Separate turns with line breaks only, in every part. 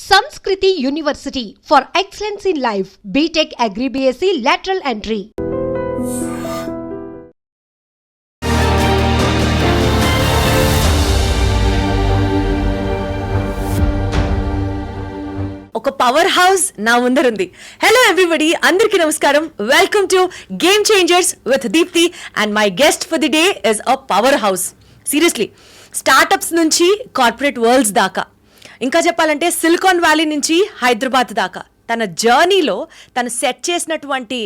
Sanskriti University for excellence in life. BTech Agri BSc lateral entry.
ఒక power house నా ముందరుంది. Hello everybody, అందరికీ నమస్కారం. Welcome to game changers with Deepthi and my guest for the day is a power house. Seriously, startups నుంచి corporate worlds దాకా, ఇంకా చెప్పాలంటే silicon valley నుంచి హైదరాబాద్ దాకా తన జర్నీలో తను సెట్ చేసినటువంటి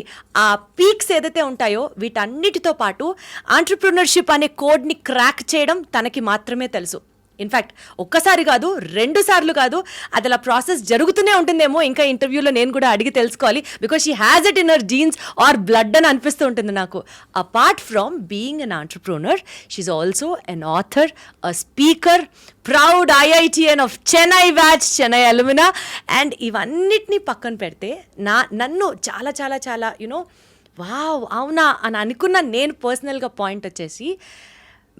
ఆ పీక్స్ ఏదైతే ఉంటాయో వీటన్నిటితో పాటు ఆంటర్ప్రినర్షిప్ అనే కోడ్ని క్రాక్ చేయడం తనకి మాత్రమే తెలుసు. ఇన్ఫ్యాక్ట్ ఒక్కసారి కాదు, 2 సార్లు కాదు, అది అలా ప్రాసెస్ జరుగుతూనే ఉంటుందేమో. ఇంకా ఇంటర్వ్యూలో నేను కూడా అడిగి తెలుసుకోవాలి, because she has it in her genes or blood అని అనిపిస్తూ ఉంటుంది నాకు. Apart from being an entrepreneur, she also an author, a speaker, proud IITN of Chennai batch, Chennai alumna. And ఇవన్నిటినీ పక్కన పెడితే నన్ను చాలా చాలా చాలా వావ్ అవునా అని అనుకున్న నేను పర్సనల్గా పాయింట్ వచ్చేసి,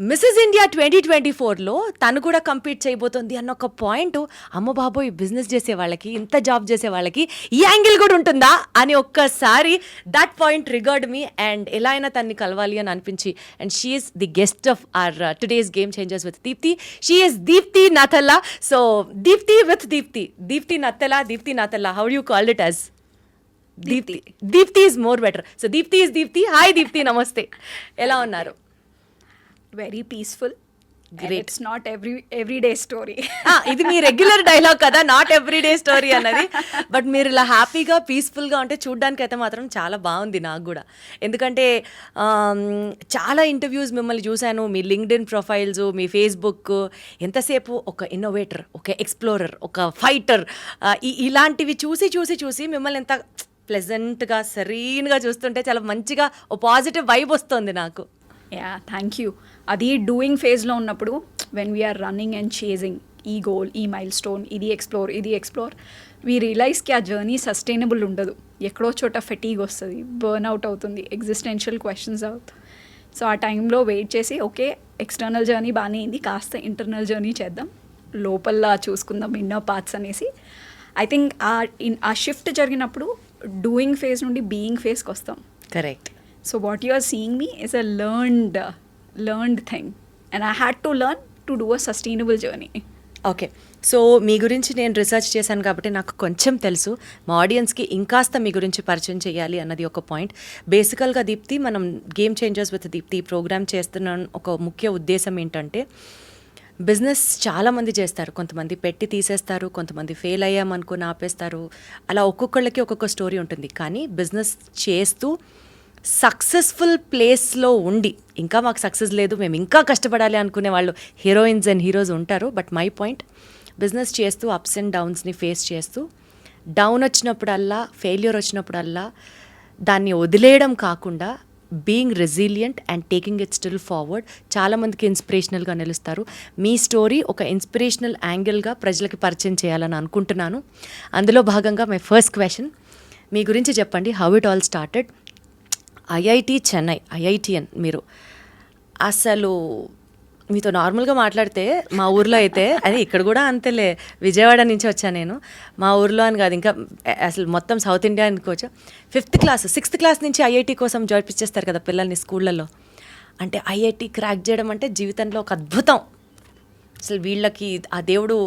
మిస్సెస్ ఇండియా 2024లో తను కూడా కంపీట్ చేయబోతోంది అన్న ఒక పాయింట్. అమ్మ బాబోయ్, బిజినెస్ చేసే వాళ్ళకి, ఇంత జాబ్ చేసే వాళ్ళకి ఈ యాంగిల్ కూడా ఉంటుందా అని ఒక్కసారి that point triggered me. And ఎలా అయినా తన్ని కలవాలి అని అనిపించి, and she is the guest of our today's game changers with Deepthi. She is Deepthi Nathalla. So Deepthi with Deepthi, Deepthi Nathalla, how you called it as? Deepthi is more better. So Deepthi is Deepthi. Hi Deepthi, నమస్తే, ఎలా ఉన్నారు?
Very peaceful. Great. It's not everyday story.
ఇది మీ regular dialogue కదా, not everyday story అన్నది. But మీరు ఇలా హ్యాపీగా పీస్ఫుల్గా ఉంటే చూడ్డానికి అయితే మాత్రం చాలా బాగుంది నాకు కూడా. ఎందుకంటే చాలా ఇంటర్వ్యూస్ మిమ్మల్ని చూశాను, మీ లింక్డ్ఇన్ ప్రొఫైల్స్, మీ ఫేస్బుక్, ఎంతసేపు ఒక ఇన్నోవేటర్, ఒక ఎక్స్ప్లోరర్, ఒక ఫైటర్, ఇలాంటివి చూసి మిమ్మల్ని ఎంత ప్లెజెంట్గా సరీన్గా చూస్తుంటే చాలా మంచిగా ఓ పాజిటివ్ వైబ్ వస్తుంది నాకు.
Yeah, thank you. అది డూయింగ్ ఫేజ్లో ఉన్నప్పుడు, when we're running and chasing ఈ గోల్, ఈ మైల్ స్టోన్, ఇది ఎక్స్ప్లోర్, వీ రియలైజ్కి ఆ జర్నీ సస్టైనబుల్ ఉండదు. ఎక్కడో చోట ఫెటీగ్ వస్తుంది, బర్న్ అవుట్ అవుతుంది, ఎగ్జిస్టెన్షియల్ క్వశ్చన్స్ అవుతుంది. సో ఆ టైంలో వెయిట్ చేసి, ఓకే ఎక్స్టర్నల్ జర్నీ బాగానే అయింది, కాస్త ఇంటర్నల్ జర్నీ చేద్దాం, లోపల చూసుకుందాం ఇన్నర్ పార్ట్స్ అనేసి. ఐ థింక్ ఆ షిఫ్ట్ జరిగినప్పుడు డూయింగ్ ఫేజ్ నుండి బీయింగ్ ఫేజ్కి వస్తాం.
Correct.
So what you are seeing me is a learned thing, and I had to learn to do a sustainable journey.
Okay, so మీ గురించి నేను research చేశాను కాబట్టి నాకు కొంచెం తెలుసు. మా ఆడియన్స్కి ఇంకాస్త మీ గురించి పరిచయం చేయాలి అన్నది ఒక పాయింట్. బేసికల్గా దీప్తి, మనం game changers with Deepthi program చేస్తున్న ఒక ముఖ్య ఉద్దేశం ఏంటంటే, బిజినెస్ చాలామంది చేస్తారు, కొంతమంది పెట్టి తీసేస్తారు, కొంతమంది ఫెయిల్ అయ్యామనుకుని ఆపేస్తారు. అలా ఒక్కొక్కళ్ళకి ఒక్కొక్క స్టోరీ ఉంటుంది. కానీ బిజినెస్ చేస్తూ సక్సెస్ఫుల్ ప్లేస్లో ఉండి, ఇంకా మాకు సక్సెస్ లేదు, మేము ఇంకా కష్టపడాలి అనుకునే వాళ్ళు హీరోయిన్స్ అండ్ హీరోస్ ఉంటారు. బట్ మై పాయింట్, బిజినెస్ చేస్తూ అప్స్ అండ్ డౌన్స్ని ఫేస్ చేస్తూ, డౌన్ వచ్చినప్పుడల్లా, ఫెయిల్యూర్ వచ్చినప్పుడల్లా దాన్ని వదిలేయడం కాకుండా being resilient and taking it still forward, చాలామందికి ఇన్స్పిరేషనల్గా నిలుస్తారు. మీ స్టోరీ ఒక ఇన్స్పిరేషనల్ యాంగిల్గా ప్రజలకి పరిచయం చేయాలని అనుకుంటున్నాను. అందులో భాగంగా మై ఫస్ట్ క్వశ్చన్, మీ గురించి చెప్పండి. How it all started? IIT Chennai, IITN మీరు అసలు మీతో నార్మల్గా మాట్లాడితే మా ఊర్లో అయితే, అది ఇక్కడ కూడా అంతేలే, విజయవాడ నుంచి వచ్చాను నేను, మా ఊర్లో అని కాదు, ఇంకా అసలు మొత్తం సౌత్ ఇండియా అనుకోవచ్చు. 5th క్లాస్ 6th క్లాస్ నుంచి IIT కోసం జరిపించేస్తారు కదా పిల్లల్ని స్కూళ్ళల్లో. అంటే IIT క్రాక్ చేయడం అంటే జీవితంలో ఒక అద్భుతం. అసలు వీళ్ళకి ఆ దేవుడు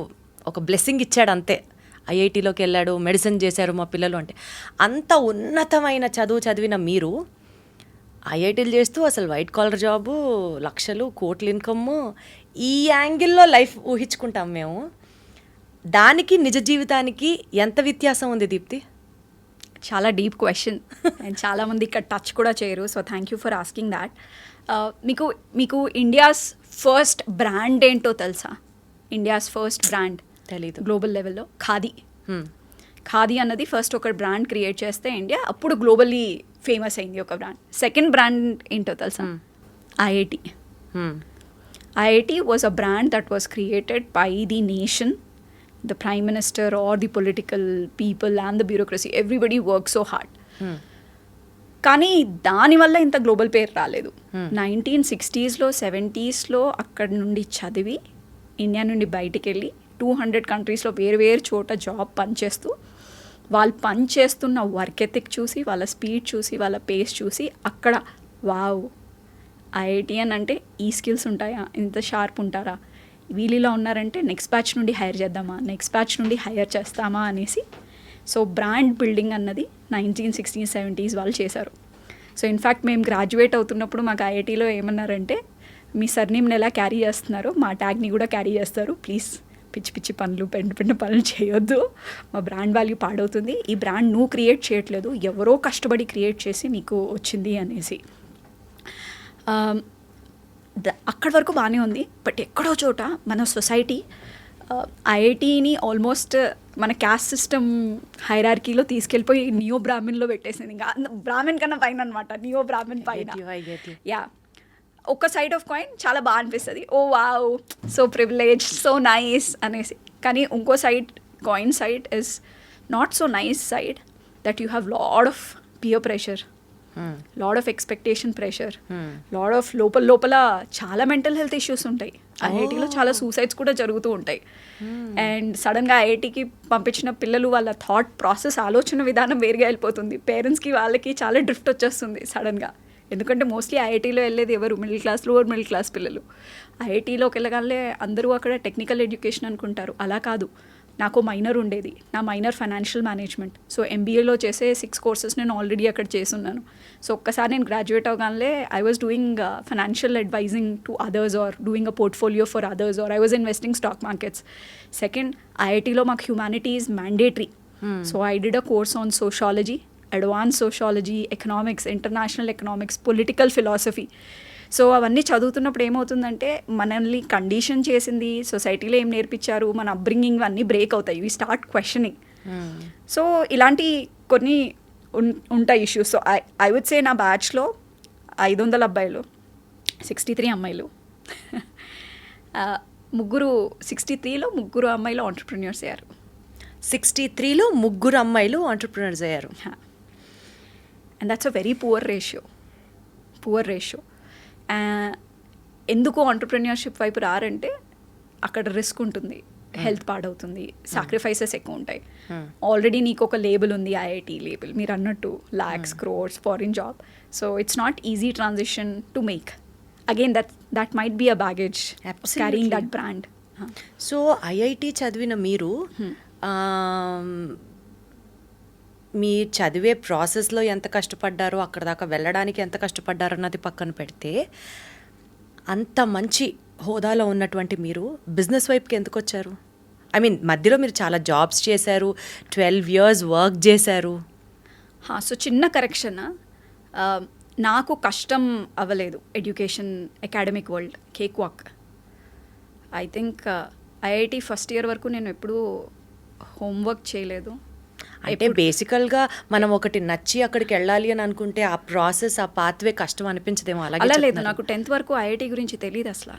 ఒక బ్లెస్సింగ్ ఇచ్చాడు అంతే. IITలోకి వెళ్ళాడు, మెడిసిన్ చేశారు మా పిల్లలు. అంటే అంత ఉన్నతమైన చదువు చదివిన మీరు IITలు చేస్తూ అసలు వైట్ కాలర్ జాబు, లక్షలు, కోట్ల ఇన్కమ్, ఈ యాంగిల్లో లైఫ్ ఊహించుకుంటాం మేము. దానికి నిజ జీవితానికి ఎంత వ్యత్యాసం ఉంది దీప్తి?
చాలా డీప్ క్వశ్చన్ అండ్ చాలామంది ఇక్కడ టచ్ కూడా చేయరు. So thank you for asking that. మీకు ఇండియాస్ ఫస్ట్ బ్రాండ్ ఏంటో తెలుసా? ఇండియాస్ ఫస్ట్ బ్రాండ్
తెలీదు.
గ్లోబల్ లెవెల్లో ఖాదీ అన్నది ఫస్ట్ ఒక బ్రాండ్ క్రియేట్ చేస్తే ఇండియా అప్పుడు గ్లోబల్లీ ఫేమస్ అయింది ఒక బ్రాండ్. సెకండ్ బ్రాండ్ ఏంటో తెలుసా? IIT. IIT was a brand that was created by the nation, the prime minister or the political people and the bureaucracy. Everybody worked so hard. కానీ దానివల్ల ఇంత global పేరు రాలేదు. 1960s 70s అక్కడి నుండి చదివి ఇండియా నుండి బయటికి వెళ్ళి 200 కంట్రీస్లో వేరు చోట జాబ్ పనిచేస్తూ వాళ్ళు పనిచేస్తున్న వర్క్ ఎథిక్ చూసి, వాళ్ళ స్పీడ్ చూసి, వాళ్ళ పేస్ చూసి అక్కడ వావ్, ఐఐటిఎన్ అంటే ఈ స్కిల్స్ ఉంటాయా, ఇంత షార్ప్ ఉంటారా, వీళ్ళలో ఉన్నారంటే నెక్స్ట్ బ్యాచ్ నుండి హైర్ చేద్దామా, నెక్స్ట్ బ్యాచ్ నుండి హైర్ చేస్తామా అనేసి. సో బ్రాండ్ బిల్డింగ్ అన్నది 1960s 70s వాళ్ళు చేశారు. సో ఇన్ఫ్యాక్ట్ మేము గ్రాడ్యుయేట్ అవుతున్నప్పుడు మాకు ఐఐటీలో ఏమన్నారంటే, మీ సర్నేమ్ని ఎలా క్యారీ చేస్తున్నారో మా ట్యాగ్ని కూడా క్యారీ చేస్తారు, ప్లీజ్ పిచ్చి పిచ్చి పనులు పెంట పనులు చేయొద్దు, మా బ్రాండ్ వాల్యూ పాడవుతుంది, ఈ బ్రాండ్ నువ్వు క్రియేట్ చేయట్లేదు, ఎవరో కష్టపడి క్రియేట్ చేసి మీకు వచ్చింది అనేసి. అక్కడి వరకు బాగానే ఉంది. బట్ ఎక్కడో చోట మన సొసైటీ ఐఐటీని ఆల్మోస్ట్ మన క్యాస్ట్ సిస్టమ్ హైరార్కీలో తీసుకెళ్ళిపోయి నియో బ్రాహ్మిన్లో పెట్టేసింది. ఇంకా బ్రాహ్మిన్ కన్నా పైన అనమాట, నియో బ్రాహ్మిన్ పైన. యా, ఒక సైడ్ ఆఫ్ కాయిన్ చాలా బాగా అనిపిస్తుంది, oh wow so privilege so nice అనేసి. కానీ ఇంకో side, coin side is not so nice side, that you have lot of peer pressure, lot of expectation pressure, lot of లోపల చాలా mental health issues ఉంటాయి. ఐఐటీలో చాలా సూసైడ్స్ కూడా జరుగుతూ ఉంటాయి. అండ్ సడన్గా ఐఐటీకి పంపించిన పిల్లలు వాళ్ళ థాట్ ప్రాసెస్, ఆలోచన విధానం వేరుగా వెళ్ళిపోతుంది. పేరెంట్స్కి వాళ్ళకి చాలా డ్రిఫ్ట్ వచ్చేస్తుంది సడన్గా. ఎందుకంటే మోస్ట్లీ ఐఐటీలో వెళ్ళేది ఎవరు, middle class, lower middle class పిల్లలు. ఐఐటీలోకి వెళ్ళగానే అందరూ అక్కడ టెక్నికల్ ఎడ్యుకేషన్ అనుకుంటారు, అలా కాదు. నాకు మైనర్ ఉండేది, నా మైనర్ ఫైనాన్షియల్ మేనేజ్మెంట్. సో ఎంబీఏలో చేసే 6 కోర్సెస్ నేను ఆల్రెడీ అక్కడ చేసున్నాను. సో ఒక్కసారి నేను గ్రాడ్యుయేట్ అవగానే I was doing financial advising to others, or doing a portfolio for others, or I was investing stock markets. Second, ఐఐటీలో మాకు humanities mandatory. So I did a course on sociology, advance sociology, economics, international economics, political philosophy. So అవన్నీ చదువుతున్నప్పుడు ఏమవుతుందంటే, మనల్ని condition చేసింది సొసైటీలో ఏం నేర్పించారు, మన అప్బ్రింగింగ్ అన్నీ బ్రేక్ అవుతాయి. We start questioning. సో ఇలాంటి కొన్ని ఉంటాయి issues. So I would say నా బ్యాచ్లో 500 అబ్బాయిలు, 63 అమ్మాయిలు. 63లో 3 అమ్మాయిలు ఆంటర్ప్రెన్యూర్స్ అయ్యారు.
63లో 3 అమ్మాయిలు ఆంటర్ప్రెన్యూర్స్ అయ్యారు.
And that's a very poor ratio. ఎందుకు ఆంటర్ప్రెన్యూర్షిప్ వైపు రారంటే, అక్కడ రిస్క్ ఉంటుంది, హెల్త్ పాడవుతుంది, సాక్రిఫైసెస్ ఎక్కువ ఉంటాయి. ఆల్రెడీ నీకు ఒక లేబుల్ ఉంది, ఐఐటీ లేబుల్, మీరు అన్నట్టు lakhs, crores, foreign job. So it's not easy transition to make. Again that might be a baggage carrying that brand.
So IIT చదివిన మీరు మీ చదివే ప్రాసెస్లో ఎంత కష్టపడ్డారో, అక్కడ దాకా వెళ్ళడానికి ఎంత కష్టపడ్డారో అన్నది పక్కన పెడితే, అంత మంచి హోదాలో ఉన్నటువంటి మీరు బిజినెస్ వైపుకి ఎందుకు వచ్చారు? ఐ మీన్ మధ్యలో మీరు చాలా జాబ్స్ చేశారు, 12 years వర్క్ చేశారు.
సో చిన్న కరెక్షన్, నాకు కష్టం అవ్వలేదు education, academic world, cake walk. I think IIT first year వరకు నేను ఎప్పుడూ హోంవర్క్ చేయలేదు.
అంటే బేసికల్గా మనం ఒకటి నచ్చి అక్కడికి వెళ్ళాలి అని అనుకుంటే ఆ ప్రాసెస్, ఆ పాత్వే కష్టం అనిపించదేమో.
అలా లేదు, నాకు 10th వరకు ఐఐటి గురించి తెలియదు అసలు.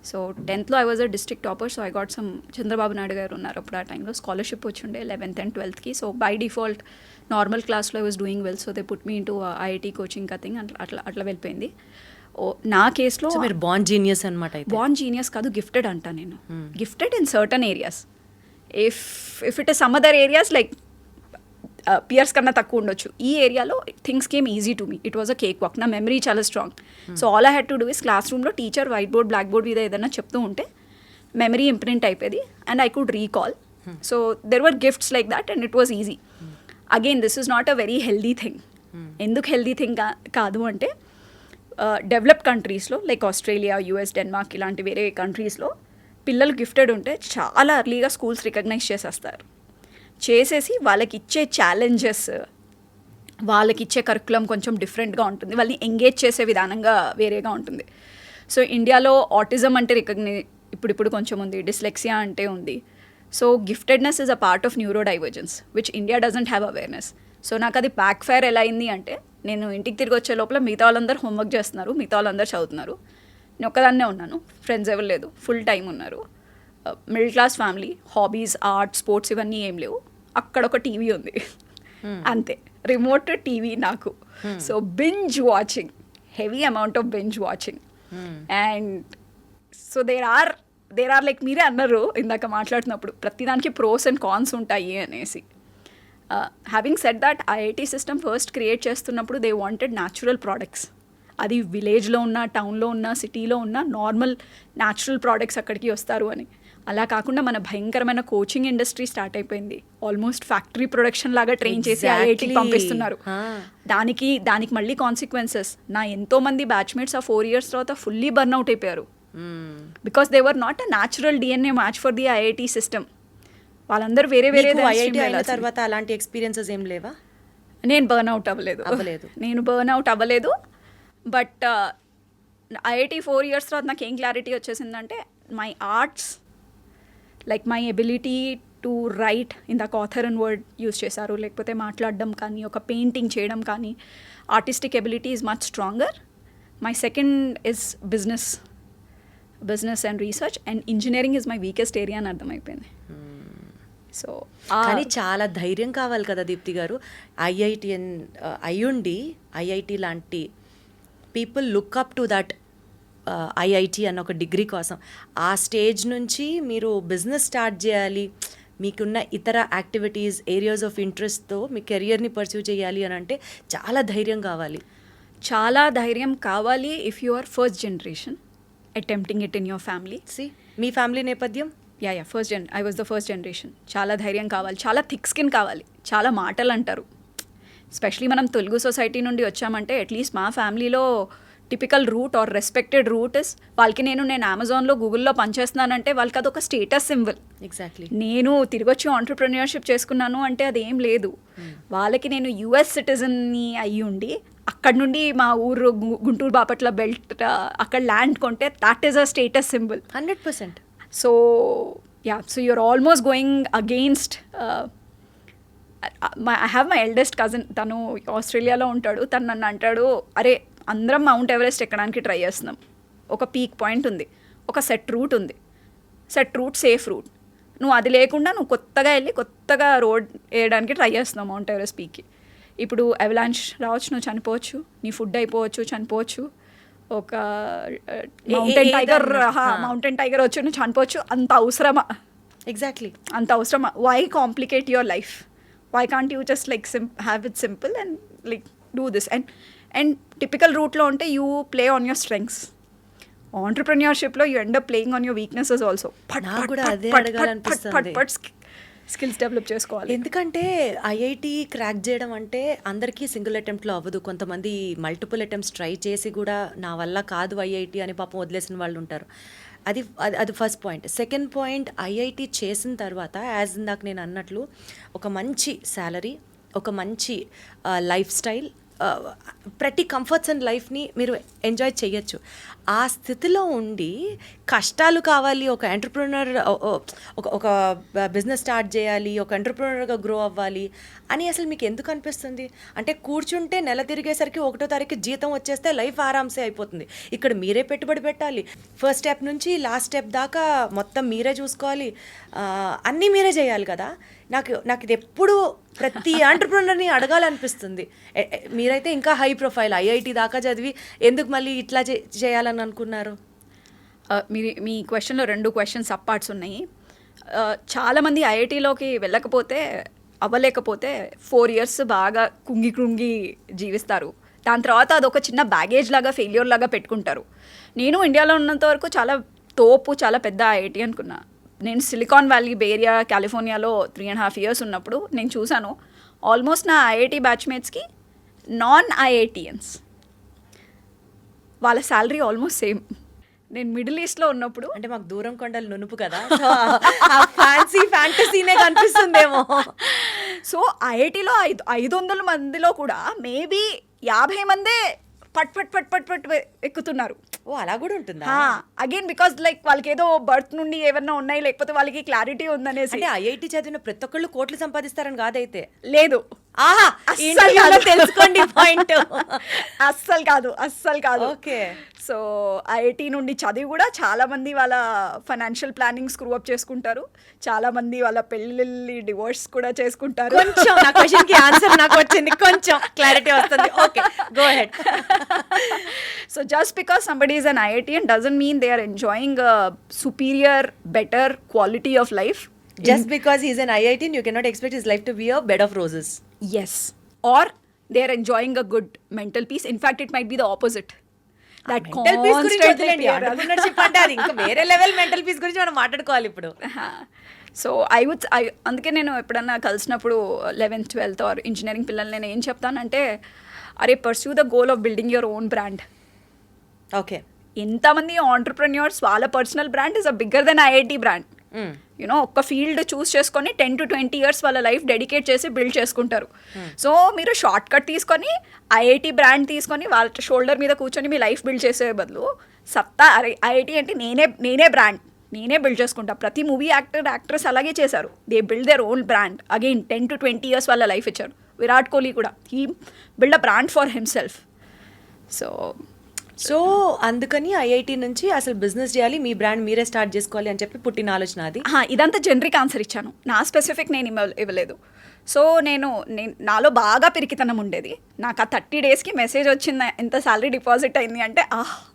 సో 10thలో I was a district topper. So I got some, Chandrababu Naidu garu ఉన్నారు అప్పుడు ఆ టైంలో, స్కాలర్షిప్ వచ్చిండే 11th and 12thకి. సో బై డిఫాల్ట్ నార్మల్ క్లాస్లో I was doing well. So they put me into IIT coaching కథింగ్, అట్లా వెళ్ళిపోయింది. నా కేసులో
మీరు బాన్ జీనియస్ అనమాట.
బాన్ జీనియస్ కాదు, గిఫ్టెడ్ అంటా నేను. Gifted in certain areas. If it is some other areas like peers కన్నా తక్కువ ఉండొచ్చు, ఈ ఏరియాలో things came easy to me. It was a cake walk. నా మెమరీ చాలా strong. So all I had to do is, class రూమ్లో teacher white board, black board మీద ఏదైనా చెప్తూ ఉంటే మెమరీ ఇంప్రింట్ అయిపోయేది and I could recall. So there were gifts like that and it was easy. Again this is not a very healthy thing. ఎందుకు healthy thing కాదు అంటే, developed కంట్రీస్లో like Australia, US, Denmark ఇలాంటి వేరే కంట్రీస్లో పిల్లలు gifted ఉంటే చాలా ఎర్లీగా స్కూల్స్ రికగ్నైజ్ చేసేసి వాళ్ళకి ఇచ్చే ఛాలెంజెస్, వాళ్ళకి ఇచ్చే కరికులం కొంచెం డిఫరెంట్గా ఉంటుంది, వాళ్ళని ఎంగేజ్ చేసే విధానంగా వేరేగా ఉంటుంది. సో ఇండియాలో ఆటిజం అంటే ఇప్పుడు కొంచెం ఉంది, డిస్లెక్సియా అంటే ఉంది. So giftedness is a part of neurodivergence which India doesn't have awareness. So నాకు అది బ్యాక్ ఫైర్ ఎలా అయింది అంటే, నేను ఇంటికి తిరిగి వచ్చే లోపల మిగతా వాళ్ళందరూ హోంవర్క్ చేస్తున్నారు, మిగతా వాళ్ళందరూ చదువుతున్నారు, నేను ఒక్కదాన్నే ఉన్నాను, ఫ్రెండ్స్ ఎవరు లేదు, ఫుల్ టైం ఉన్నారు, middle class family, hobbies, art, sports ఇవన్నీ ఏం లేవు, అక్కడ ఒక టీవీ ఉంది అంతే, రిమోట్ టీవీ నాకు. So binge watching, heavy amount of binge watching. And so there are like మీరే అన్నారు ఇందాక మాట్లాడుతున్నప్పుడు ప్రతిదానికి ప్రోస్ అండ్ కాన్స్ ఉంటాయి అనేసి. Having said that IIT system first create చేస్తున్నప్పుడు దే వాంటెడ్ న్యాచురల్ ప్రోడక్ట్స్. అది విలేజ్లో ఉన్న, టౌన్లో ఉన్న, సిటీలో ఉన్న నార్మల్ న్యాచురల్ ప్రోడక్ట్స్ అక్కడికి వస్తారు అని. అలా కాకుండా మన భయంకరమైన కోచింగ్ ఇండస్ట్రీ స్టార్ట్ అయిపోయింది. ఆల్మోస్ట్ ఫ్యాక్టరీ ప్రొడక్షన్ లాగా ట్రైన్ చేసి ఐఐటికి పంపిస్తున్నారు. దానికి మళ్ళీ కాన్సిక్వెన్సెస్. నా ఎంతోమంది బ్యాచ్మేట్స్ ఆ 4 years తర్వాత ఫుల్లీ బర్న్అవుట్ అయిపోయారు. Because they were not a natural DNA match for the IIT system. వాళ్ళందరూ వేరే
తర్వాత అలాంటి ఎక్స్పీరియన్సెస్ ఏం లేవా?
నేను బర్న్అవుట్ అవ్వలేదు. బట్ ఐఐటి 4 years తర్వాత నాకు ఏం క్లారిటీ వచ్చేసిందంటే my arts, like my ability to write, ఇందాక ఆథర్ అండ్ వర్డ్ యూజ్ చేశారు, లేకపోతే మాట్లాడడం కానీ, ఒక పెయింటింగ్ చేయడం కానీ, artistic ability is much stronger. My second is business and research, and engineering is my weakest area అని అర్థమైపోయింది. సో
కానీ చాలా ధైర్యం కావాలి కదా దీప్తి గారు. ఐఐటి అయ్యుండి ఐఐటి లాంటి people look up to that IIT అన్న ఒక డిగ్రీ కోసం ఆ స్టేజ్ నుంచి మీరు బిజినెస్ స్టార్ట్ చేయాలి, మీకున్న ఇతర యాక్టివిటీస్, ఏరియాస్ ఆఫ్ ఇంట్రెస్ట్తో మీ కెరియర్ని పర్సూ చేయాలి అని అంటే చాలా ధైర్యం కావాలి. If you are first generation attempting it in your family. మీ ఫ్యామిలీ నేపథ్యం?
I was the first generation. చాలా ధైర్యం కావాలి, చాలా థిక్ స్కిన్ కావాలి, చాలా మాటలు అంటారు. ఎస్పెషలీ మనం తెలుగు సొసైటీ నుండి వచ్చామంటే అట్లీస్ట్ మా ఫ్యామిలీలో typical route or respected route is, వాళ్ళకి నేను అమెజాన్లో, గూగుల్లో పనిచేస్తున్నానంటే వాళ్ళకి అదొక స్టేటస్ సింబల్.
ఎగ్జాక్ట్లీ.
నేను తిరిగి వచ్చి ఆంటర్ప్రెన్యూర్షిప్ చేసుకున్నాను అంటే అదేం లేదు. వాళ్ళకి నేను యుఎస్ సిటిజన్ని అయ్యి ఉండి అక్కడ నుండి మా ఊరు గుంటూరు బాపట్ల బెల్ట్ అక్కడ ల్యాండ్ కొంటే that is a status symbol
100%.
So you're almost going against. I have my eldest cousin, తను ఆస్ట్రేలియాలో ఉంటాడు. తను నన్ను అంటాడు, అరే అందరం మౌంట్ ఎవరెస్ట్ ఎక్కడానికి ట్రై చేస్తున్నాం. ఒక పీక్ పాయింట్ ఉంది, ఒక సెట్ రూట్ ఉంది, సేఫ్ రూట్. నువ్వు అది లేకుండా నువ్వు కొత్తగా రోడ్ వేయడానికి ట్రై చేస్తున్నావు మౌంట్ ఎవరెస్ట్ పీక్కి. ఇప్పుడు అవలాంచ్ రావచ్చు, నువ్వు చనిపోవచ్చు, నీ ఫుడ్ అయిపోవచ్చు, చనిపోవచ్చు. ఒక మౌంటైన్ టైగర్ వచ్చి నువ్వు చనిపోవచ్చు. అంత అవసరమా?
ఎగ్జాక్ట్లీ,
అంత అవసరమా? Why complicate your life? why can't you just like have it simple and like do this and typical route lo unte you play on your strengths. Entrepreneurship lo you end up playing on your weaknesses also.
నాకు కూడా అదే అడగాలనిపిస్తుంది.
Skills develop చేసుకోవాలి.
ఎందుకంటే IIT crack చేయడం అంటే అందరికీ single అటెంప్ట్లో అవ్వదు. కొంతమంది మల్టిపుల్ అటెంప్ట్స్ ట్రై చేసి కూడా నా వల్ల కాదు ఐఐటి అని పాపం వదిలేసిన వాళ్ళు ఉంటారు. అది first point. Second point, IIT చేసిన తర్వాత యాజ్ ఇందాక నేను అన్నట్లు ఒక మంచి శాలరీ, ఒక మంచి లైఫ్ స్టైల్, ప్రతి కంఫర్ట్స్ అండ్ లైఫ్ని మీరు ఎంజాయ్ చేయొచ్చు. ఆ స్థితిలో ఉండి కష్టాలు కావాలి, ఒక ఎంటర్ప్రెన్యూర్, ఒక బిజినెస్ స్టార్ట్ చేయాలి, ఒక ఎంటర్ప్రెన్యూర్గా గ్రో అవ్వాలి అని అసలు మీకు ఎందుకు అనిపిస్తుంది? అంటే కూర్చుంటే నెల తిరిగేసరికి 1వ తారీఖు జీతం వచ్చేస్తే లైఫ్ ఆరామ్సే అయిపోతుంది. ఇక్కడ మీరే పెట్టుబడి పెట్టాలి, ఫస్ట్ స్టెప్ నుంచి లాస్ట్ స్టెప్ దాకా మొత్తం మీరే చూసుకోవాలి, అన్నీ మీరే చేయాలి కదా. నాకు ఇది ఎప్పుడు ప్రతి ఎంటర్ప్రెన్యూర్ని అడగాలనిపిస్తుంది. మీరైతే ఇంకా హై ప్రొఫైల్, ఐఐటి దాకా చదివి ఎందుకు మళ్ళీ ఇట్లా చేయాలని అనుకున్నారు?
మీ క్వశ్చన్లో 2 questions సబ్ పార్ట్స్ ఉన్నాయి. చాలామంది ఐఐటీలోకి అవ్వలేకపోతే 4 years బాగా కృంగి జీవిస్తారు. దాని తర్వాత అదొక చిన్న బ్యాగేజ్ లాగా, ఫెయిల్యూర్ లాగా పెట్టుకుంటారు. నేను ఇండియాలో ఉన్నంత వరకు చాలా చాలా పెద్ద ఐఐటి అనుకున్నా. నేను సిలికాన్ వ్యాలీ, బే ఏరియా, కాలిఫోర్నియాలో 3.5 years ఉన్నప్పుడు నేను చూశాను ఆల్మోస్ట్ నా ఐఐటి బ్యాచ్మేట్స్కి నాన్ ఐఐటియన్స్ వాళ్ళ శాలరీ ఆల్మోస్ట్ సేమ్. నేను మిడిల్ ఈస్ట్లో ఉన్నప్పుడు,
అంటే మాకు దూరం కొండలు నునుపు కదా, ఫ్యాంటసీనే కనిపిస్తుందేమో.
సో ఐఐటిలో 500 మందిలో కూడా మేబీ 50 మందే పట్ ఎక్కుతున్నారు.
ఓ, అలా కూడా ఉంటుందా?
అగైన్ బికాస్ లైక్ వాళ్ళకి ఏదో బర్త్ నుండి ఏమన్నా ఉన్నాయి, లేకపోతే వాళ్ళకి క్లారిటీ ఉందనేసి.
అంటే ఐఐటి చదివిన ప్రతి ఒక్కళ్ళు కోట్లు సంపాదిస్తారని కాదైతే
లేదు.
ఆహా, ఇంటర్వ్యూలో తెలుసుకోండి పాయింట్.
అస్సలు కాదు.
ఓకే.
సో ఐఐటి నుండి చదివి కూడా చాలామంది వాళ్ళ ఫైనాన్షియల్ ప్లానింగ్ స్క్రూ అప్ చేసుకుంటారు, చాలామంది వాళ్ళ పెళ్ళిళ్ళి డివోర్స్ కూడా చేసుకుంటారు.
కొంచెం నా క్వశ్చన్కి ఆన్సర్ నాకు వచ్చింది, కొంచెం క్లారిటీ వస్తుంది. Okay, go head.
So just because somebody is an IITian doesn't mean they are enjoying a superior, better quality of life.
Just because he's an IITian, you cannot expect his life to be a bed of roses.
Yes. Or they are enjoying a good mental peace. In fact, it might be the opposite. That
mental peace గురించి
constantly
వదిలేండి,
fear.
Entrepreneurship అంటారు, ఇంకా వేరే level mental peace గురించి మనం మాట్లాడుకోవాలి ఇప్పుడు.
So అందుకే నేను ఎప్పుడన్నా కలిసినప్పుడు 11th 12th ఆర్ ఇంజనీరింగ్ పిల్లలు నేను ఏం చెప్తానంటే, అరే pursue the goal of building your own brand.
Okay.
ఎంతమంది ఆంటర్ప్రెన్యూర్స్ వాళ్ళ personal brand is a bigger than IIT brand. You know ఒక్క ఫీల్డ్ చూస్ చేసుకొని 10 to 20 years వాళ్ళ లైఫ్ డెడికేట్ చేసి బిల్డ్ చేసుకుంటారు. సో మీరు షార్ట్ కట్ తీసుకొని ఐఐటి బ్రాండ్ తీసుకొని వాళ్ళ షోల్డర్ మీద కూర్చొని మీ లైఫ్ బిల్డ్ చేసే బదులు సత్తా అరే ఐఐటి అంటే నేనే బ్రాండ్, నేనే బిల్డ్ చేసుకుంటా. ప్రతి మూవీ యాక్ట్రెస్ అలాగే చేశారు. They build their own brand. Again 10 to 20 years వాళ్ళ లైఫ్ ఇచ్చారు. విరాట్ కోహ్లీ కూడా he build a brand for himself.
So అందుకని ఐఐటి నుంచి అసలు బిజినెస్ చేయాలి, మీ బ్రాండ్ మీరే స్టార్ట్ చేసుకోవాలి అని చెప్పి పుట్టిన ఆలోచన అది.
ఇదంతా జనరిక్ ఆన్సర్ ఇచ్చాను, నా స్పెసిఫిక్ నేను ఇవ్వలేదు. సో నేను నాలో బాగా పిరికితనం ఉండేది. నాకు ఆ 30 daysకి మెసేజ్ వచ్చింది, ఎంత శాలరీ డిపాజిట్ అయింది అంటే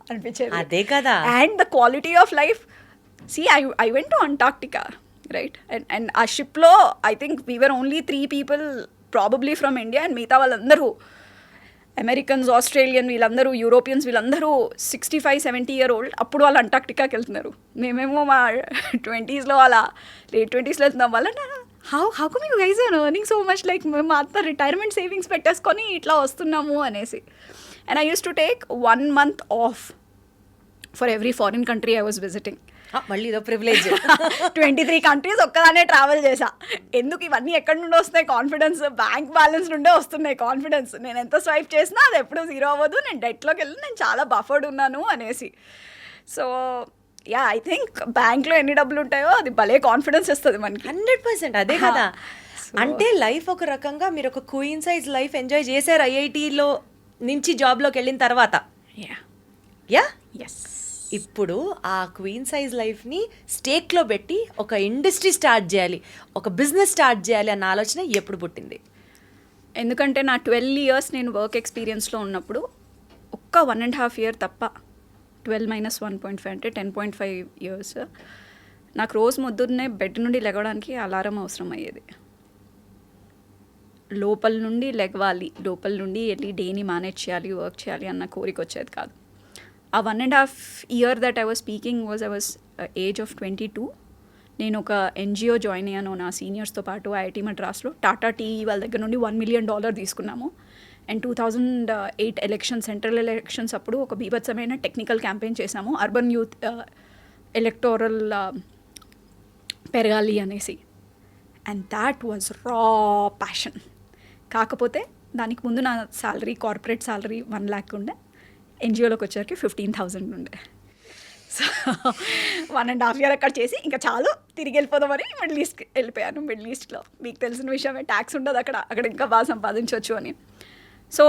అనిపించేది.
అదే కదా.
And the quality of life, see I went to Antarctica, right? And ఆ షిప్లో I think we were only 3 people probably from India, and మిగతా వాళ్ళందరూ అమెరికన్స్, ఆస్ట్రేలియన్, వీళ్ళందరూ యూరోపియన్స్, వీళ్ళందరూ 65-70 year old. అప్పుడు వాళ్ళు అంటార్క్టికాకి వెళ్తున్నారు. మేమేమో మా 20s అలా లేట్ 20s వెళ్తున్నాం. వాళ్ళ how come you guys are earning so much, like మేము అంతా రిటైర్మెంట్ సేవింగ్స్ పెట్టేసుకొని ఇట్లా వస్తున్నాము అనేసి. And I use to take 1 month off for every foreign country I was visiting.
మళ్ళీ ఇదో ప్రివిలేజ్.
23 countries ఒక్కదానే ట్రావెల్ చేశా. ఎందుకు ఇవన్నీ ఎక్కడి నుండి వస్తున్నాయి? కాన్ఫిడెన్స్, బ్యాంక్ బ్యాలెన్స్ నుండే వస్తున్నాయి కాన్ఫిడెన్స్. నేను ఎంత స్వైప్ చేసినా అది ఎప్పుడు జీరో అవ్వదు, నేను డెట్లోకి వెళ్ళి నేను చాలా బఫర్డ్ ఉన్నాను అనేసి. సో యా, ఐ థింక్ బ్యాంక్లో ఎన్ని డబ్బులు ఉంటాయో అది భలే కాన్ఫిడెన్స్ ఇస్తుంది మనకి.
100%. అదే కదా. అంటే లైఫ్ ఒక రకంగా మీరు ఒక క్వీన్ సైజ్ లైఫ్ ఎంజాయ్ చేశారు ఐఐటిలో నుంచి జాబ్లోకి వెళ్ళిన తర్వాత. Yeah
yes.
ఇప్పుడు ఆ క్వీన్ సైజ్ లైఫ్ని స్టేక్లో పెట్టి ఒక ఇండస్ట్రీ స్టార్ట్ చేయాలి, ఒక బిజినెస్ స్టార్ట్ చేయాలి అన్న ఆలోచన ఎప్పుడు పుట్టింది?
ఎందుకంటే నా 12 years నేను వర్క్ ఎక్స్పీరియన్స్లో ఉన్నప్పుడు ఒక్క 1.5 year తప్ప, 12 - 1.5 అంటే 10.5 years, నాకు రోజు ముద్దున్నే బెడ్ నుండి లెగడానికి అలారం అవసరం అయ్యేది. లోపల నుండి లెగవాలి, లోపల నుండి వెళ్ళి డేని మేనేజ్ చేయాలి, వర్క్ చేయాలి అన్న కోరిక వచ్చేది కాదు. ఆ 1.5 year that I was speaking was I was age of 22. నేను ఒక ఎన్జిఓ జాయిన్ అయ్యాను నా సీనియర్స్తో పాటు ఐఐటి మద్రాస్లో. టాటా టీ వాళ్ళ దగ్గర నుండి $1 million తీసుకున్నాము. అండ్ 2008 ఎలక్షన్, సెంట్రల్ ఎలక్షన్స్ అప్పుడు ఒక బీభత్సమైన టెక్నికల్ క్యాంపెయిన్ చేసాము, అర్బన్ యూత్ ఎలక్టోరల్ పెరగాలి అనేసి. అండ్ దాట్ వాజ్ రా ప్యాషన్. కాకపోతే దానికి ముందు నా శాలరీ, కార్పొరేట్ శాలరీ 1 lakh ఉండే. ఎన్జిఓలోకి వచ్చేసరికి 15,000 ఉండే. సో 1.5 year అక్కడ చేసి ఇంకా చాలు తిరిగి వెళ్ళిపోదామని మిడిల్ ఈస్ట్కి వెళ్ళిపోయాను. మిడిల్ ఈస్ట్లో మీకు తెలిసిన విషయమే, ట్యాక్స్ ఉండదు అక్కడ ఇంకా బాగా సంపాదించవచ్చు అని. సో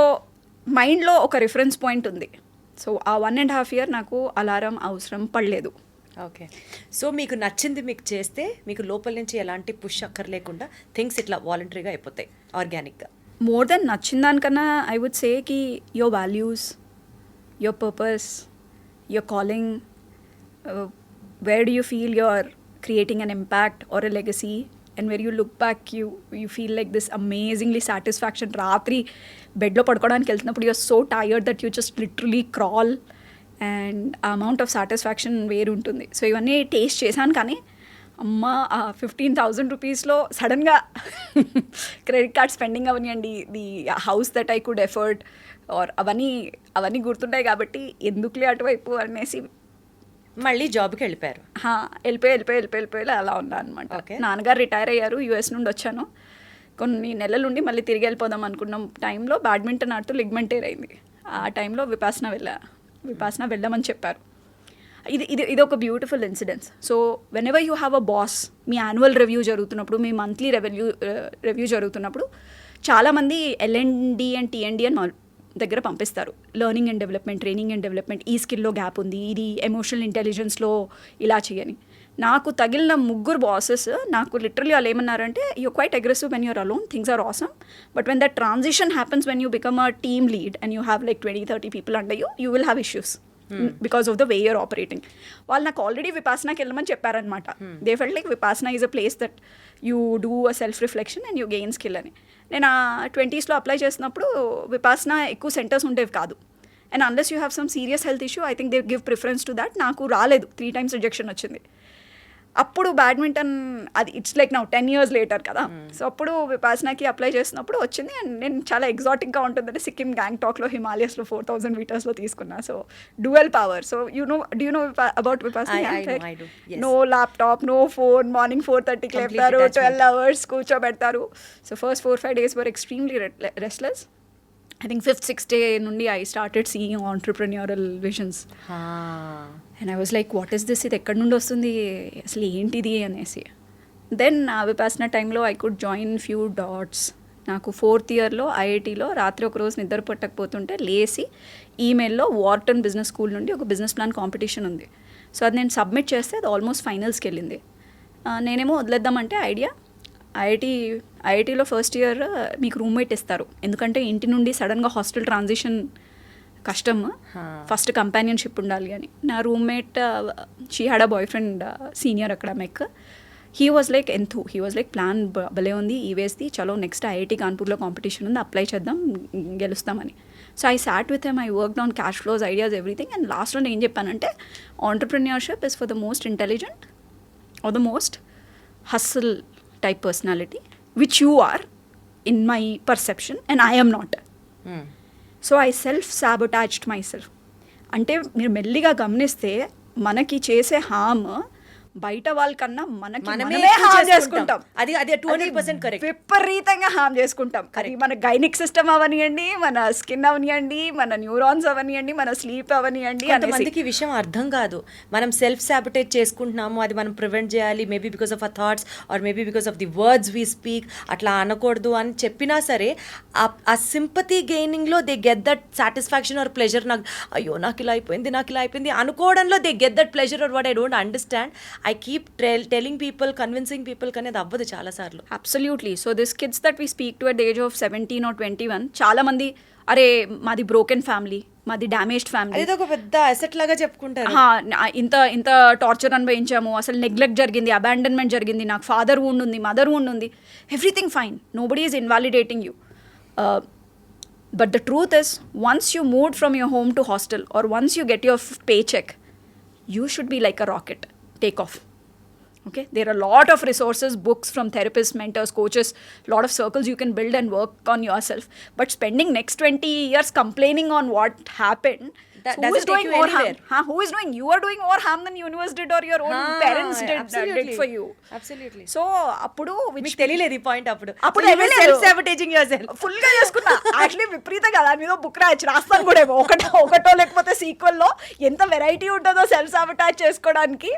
మైండ్లో ఒక రిఫరెన్స్ పాయింట్ ఉంది. సో ఆ 1.5 year నాకు అలారం అవసరం పడలేదు.
ఓకే. సో మీకు నచ్చింది మీకు చేస్తే మీకు లోపల నుంచి ఎలాంటి పుష్ అక్కర్లేకుండా థింగ్స్ ఇట్లా వాలంటరీగా అయిపోతాయి ఆర్గానిక్గా.
మోర్ దెన్ నచ్చిన దానికన్నా ఐ వుడ్ సే కి your values, your purpose, your calling, where do you feel you're creating an impact or a legacy, and where you look back you feel like this amazingly satisfaction. రాత్రి బెడ్లో పడుకోవడానికి వెళ్తున్నప్పుడు you're so tired that you just literally crawl, and ఆ amount of satisfaction వేరు ఉంటుంది. So ఇవన్నీ taste చేశాను. కానీ అమ్మ ఆ 15,000 రూపీస్లో సడన్గా క్రెడిట్ కార్డ్ స్పెండింగ్ అవనివ్వండి, the house that I could effort are అవన్నీ గుర్తుంటాయి. కాబట్టి ఎందుకులే అటువైపు అనేసి
మళ్ళీ జాబ్కి వెళ్ళిపోయారు.
వెళ్ళిపోయి అలా ఉన్నా అనమాట. నాన్నగారు రిటైర్ అయ్యారు, యుఎస్ నుండి వచ్చాను. కొన్ని నెలల నుండి మళ్ళీ తిరిగి వెళ్ళిపోదాం అనుకున్నాం టైంలో బ్యాడ్మింటన్ ఆడుతూ లిగ్మెంటేర్ అయింది. ఆ టైంలో విపాసన వెళ్ళమని చెప్పారు. ఇది ఒక beautiful incidence. So when ever you have a boss, me annual review జరుగుతున్నప్పుడు, మీ మంత్లీ రివ్యూ జరుగుతున్నప్పుడు చాలామంది L&D అండ్ TND అని దగ్గర పంపిస్తారు. Learning and development, training and development, ఈ స్కిల్లో గ్యాప్ ఉంది, ఇది ఎమోషనల్ ఇంటెలిజెన్స్లో ఇలా చేయని. నాకు తగిలిన 3 బాసెస్ నాకు లిటరలీ వాళ్ళు ఏమన్నారంటే, you quite aggressive when you're alone, things are awesome, but when that transition happens, when you become a team lead and you have like 20-30 people under you will have issues because of the way you're operating. వాళ్ళు నాకు already విపాసనాకి వెళ్ళమని చెప్పారనమాట. They felt like Vipassana is a place that you do a self reflection and you gain skill అని. నేను 20s apply చేసినప్పుడు విపాసనా ఎక్కువ centres ఉండేవి కాదు. And unless you have some serious health issue, I think they give preference to that. నాకు రాలేదు, 3 times rejection వచ్చింది. అప్పుడు బ్యాడ్మింటన్ అది it's like now 10 years later కదా. సో అప్పుడు విపాసనాకి అప్లై చేసినప్పుడు వచ్చింది. అండ్ నేను చాలా ఎగ్జాటిక్గా ఉంటుందంటే సిక్కిం గ్యాంగ్టాక్లో హిమాలయస్లో 4000 meters తీసుకున్నా. So dual power. So do you know about Vipassana? No laptop, no phone, morning 4:30కి లేపుతారు, 12 hours కూర్చోబెడతారు. So first 4-5 days were extremely restless. I think 5th-6th day నుండి I started seeing entrepreneurial visions. And I was like, what is this? ఇది ఎక్కడి నుండి వస్తుంది, అసలు ఏంటిది అనేసి. దెన్ విపాసన టైంలో I could join few dots. నాకు 4th yearలో IITలో రాత్రి ఒక రోజు నిద్ర పట్టకపోతుంటే లేసి ఈమెయిల్లో వార్టన్ బిజినెస్ స్కూల్ నుండి ఒక బిజినెస్ ప్లాన్ కాంపిటీషన్ ఉంది. సో అది నేను సబ్మిట్ చేస్తే అది ఆల్మోస్ట్ ఫైనల్స్కి వెళ్ళింది. నేనేమో వదిలేద్దామంటే ఐఐటీలో ఫస్ట్ ఇయర్ మీకు రూమ్మేట్ ఇస్తారు, ఎందుకంటే ఇంటి నుండి సడన్గా హాస్టల్ ట్రాన్సిషన్ కష్టం, ఫస్ట్ కంపానియన్షిప్ ఉండాలి అని. నా roommate she had a boyfriend senior academic. He was like he was like plan భలే ఉంది, ఈ వేస్ది, చలో నెక్స్ట్ IIT కాన్పూర్లో కాంపిటీషన్ ఉంది, అప్లై చేద్దాం, గెలుస్తామని. So I sat with him, I worked on cash flows, ideas, everything. And లాస్ట్లో నేను ఏం చెప్పానంటే, entrepreneurship is for the most intelligent or the most hustle type personality, which you are in my perception and I am not. So I self-sabotaged myself. అంటే మీరు మెల్లిగా గమనిస్తే మనకి చేసే హామ్ బయట వాళ్ళకన్నా మనమే హామ్ చేసుకుంటాం.
అది 20% కరెక్ట్.
విపరీతంగా హామ్ చేసుకుంటాం. అది మన గైనిక్ సిస్టమ్ అవనియండి, మన స్కిన్ అవనియండి, మన న్యూరాన్స్ అవనియండి, మన స్లీప్ అవనియండి.
కొంతమందికి ఈ విషయం అర్థం కాదు. మనం సెల్ఫ్ సాబిటేజ్ చేసుకుంటున్నాము, అది మనం ప్రివెంట్ చేయాలి, maybe because of our thoughts or maybe because of the words we speak, అట్లా అనకూడదు అని చెప్పినా సరే ఆ సింపతి గెయినింగ్లో they get that satisfaction or pleasure. నాకు అయ్యో నాకు ఇలా అయిపోయింది అనుకోవడంలో they get that pleasure or what I don't understand. I keep telling people, convincing people కానీ అది అవ్వదు చాలా సార్లు.
Absolutely. So this kids that we speak to at the age of 17 or 21, చాలా మంది అరే మాది బ్రోకెన్ ఫ్యామిలీ, మాది డ్యామేజ్డ్ ఫ్యామిలీ,
అది ఒక పెద్ద అసెట్ లాగా చెప్పుకుంటారు.
ఇంత టార్చర్ అనుభవించాము, అసలు నెగ్లెక్ట్ జరిగింది, అబాండన్మెంట్ జరిగింది, నాకు ఫాదర్ వూండ్ ఉంది, మదర్ వూండ్ ఉంది, everything fine, nobody is invalidating you. But the truth is, once you moved from your home to hostel or once you get your paycheck, you should be like a rocket, take off. Okay, there are a lot of resources, books from therapists, mentors, coaches, lot of circles you can build and work on yourself. But spending next 20 years complaining on what happened, who is doing more harm? Who is doing? You are doing more harm than universe did or your own parents did for you.
Absolutely.
So appudu
మీకు తెలియలేదు ఈ point. అప్పుడు
self
సాబిటేజింగ్ yourself
full గా చేసుకున్నా. Actually విపరీతంగా దాని మీద book రాస్తాను కూడా, ఒకటో లేకపోతే సీక్వెల్ లో ఎంత వెరైటీ ఉంటుందో సెల్ఫ్ సాబిటాజ్ చేసుకోవడానికి.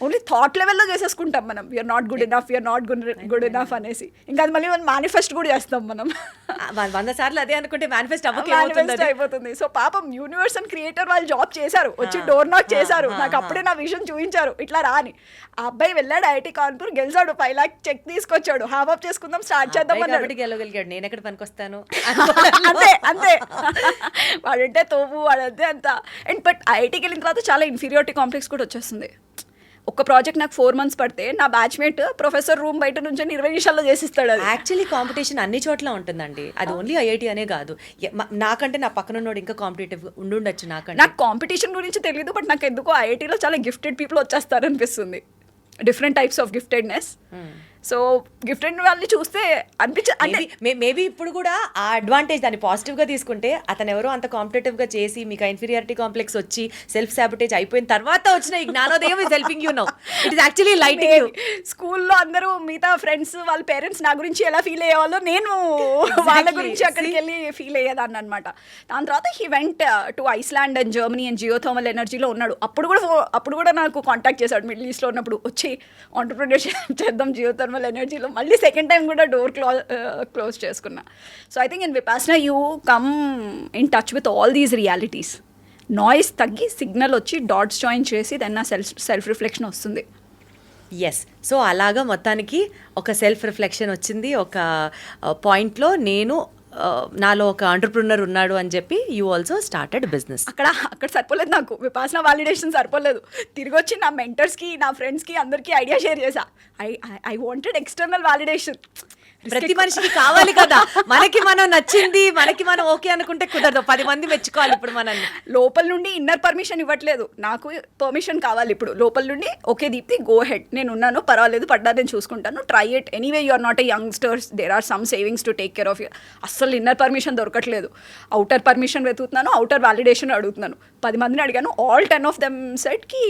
ఓన్లీ థాట్ లెవెల్లో చేసేసుకుంటాం మనం, యూఆర్ నాట్ గుడ్ ఇనఫ్ అనేసి. ఇంకా అది మళ్ళీ మనం మేనిఫెస్ట్ కూడా చేస్తాం మనం.
100 సార్లు అదే అనుకుంటే మేనిఫెస్ట్
అయిపోతుంది. సో పాపం యూనివర్స్ అండ్ క్రియేటర్ వాళ్ళు జాబ్ చేశారు, వచ్చి డోర్ నాక్ చేశారు, నాకు అప్పుడే నా విజన్ చూపించారు ఇట్లా రాని. ఆ అబ్బాయి వెళ్ళాడు IIT కాన్పూర్, గెలిచాడు, 5 lakh చెక్ తీసుకొచ్చాడు, హ్యావ్ అప్ చేసుకుందాం, స్టార్ట్ చేద్దాం అన్నాడు.
గెలవగలిగాడు, నేను ఎక్కడ పనికొస్తాను
అంతే వాడంటే తోపు, వాడంతే అంత. అండ్ బట్ IITకి వెళ్ళిన తర్వాత చాలా ఇన్ఫీరియారిటీ కాంప్లెక్స్ కూడా వచ్చేస్తుంది. ఒక ప్రాజెక్ట్ నాకు 4 months పడితే నా బ్యాచ్మేట్ ప్రొఫెసర్ రూమ్ బయట నుంచి 20 నిమిషాల్లో చేసిస్తాడు. అది
యాక్చువల్లీ కాంపిటీషన్ అన్ని చోట్ల ఉంటుందండి, అది ఓన్లీ IIT అనే కాదు. నాకంటే నా పక్కన ఉన్నోడు ఇంకా కాంపిటేటివ్ ఉండుండొచ్చు.
నాకు కాంపిటీషన్ గురించి తెలియదు, బట్ నాకు ఎందుకో IITలో చాలా గిఫ్టెడ్ పీపుల్ వచ్చేస్తారు అనిపిస్తుంది, different types of giftedness. So gifted వాళ్ళని చూస్తే
మేబీ ఇప్పుడు కూడా ఆ అడ్వాంటేజ్ దాన్ని పాజిటివ్గా తీసుకుంటే, అతను ఎవరో అంత కాంపిటేటివ్గా చేసి మీకు ఇన్ఫీరియారిటీ కాంప్లెక్స్ వచ్చి సెల్ఫ్ సాబిటేజ్ అయిపోయిన తర్వాత వచ్చిన ఈ జ్ఞానోదయం is helping you now. It is actually lighting you.
స్కూల్లో అందరూ మిగతా ఫ్రెండ్స్ వాళ్ళ పేరెంట్స్ నా గురించి ఎలా ఫీల్ అయ్యేవాళ్ళో నేను వాళ్ళ గురించి అక్కడికి వెళ్ళి ఫీల్ అయ్యేదాన్ని అనమాట. దాని తర్వాత he went to Iceland and Germany and geothermal ఎనర్జీలో ఉన్నాడు. అప్పుడు కూడా నాకు కాంటాక్ట్ చేశాడు మిడిల్ ఈస్ట్లో ఉన్నప్పుడు, వచ్చి ఆంటర్ప్రెన్యూర్షిప్ చేద్దాం జియోథర్మల్ నార్మల్ ఎనర్జీలో మళ్ళీ సెకండ్ టైం కూడా డోర్ క్లోజ్ చేసుకున్నా. So I think in Vipassana you come in touch with all these realities. Noise తగ్గి సిగ్నల్ వచ్చి డాట్స్ జాయిన్ చేసి దెన్ నా సెల్ఫ్ రిఫ్లెక్షన్ వస్తుంది.
ఎస్. సో అలాగా మొత్తానికి ఒక సెల్ఫ్ రిఫ్లెక్షన్ వచ్చింది. ఒక పాయింట్లో నేను నాలో ఒక ఆంటర్ప్రినర్ ఉన్నాడు అని చెప్పి యూ ఆల్సో స్టార్టెడ్ బిజినెస్.
అక్కడ సరిపోలేదు, నాకు విపాసన వాలిడేషన్ సరిపోలేదు. తిరిగి వచ్చి నా మెంటర్స్కి, నా ఫ్రెండ్స్కి అందరికీ ఐడియా షేర్ చేశా. I wanted external validation.
ప్రతి మనిషికి కావాలి కదా, మనకి మనం నచ్చింది, మనకి మనం ఓకే అనుకుంటే కుదరదు, 10 మంది మెచ్చుకోవాలి. ఇప్పుడు మనల్ని
లోపల నుండి ఇన్నర్ పర్మిషన్ ఇవ్వట్లేదు, నాకు పర్మిషన్ కావాలి ఇప్పుడు లోపల నుండి. ఓకే దీప్తి, గో హెడ్, నేను ఉన్నాను, పర్వాలేదు, పడ్డా నేను చూసుకుంటాను, try it anyway, you are not a youngsters, there are some savings to take care of you. అస్సలు ఇన్నర్ పర్మిషన్ దొరకట్లేదు, అవుటర్ పర్మిషన్ వెతుకుతున్నాను, అవుటర్ వ్యాలిడేషన్ అడుగుతున్నాను. 10 మందిని అడిగాను, all 10 of them said ki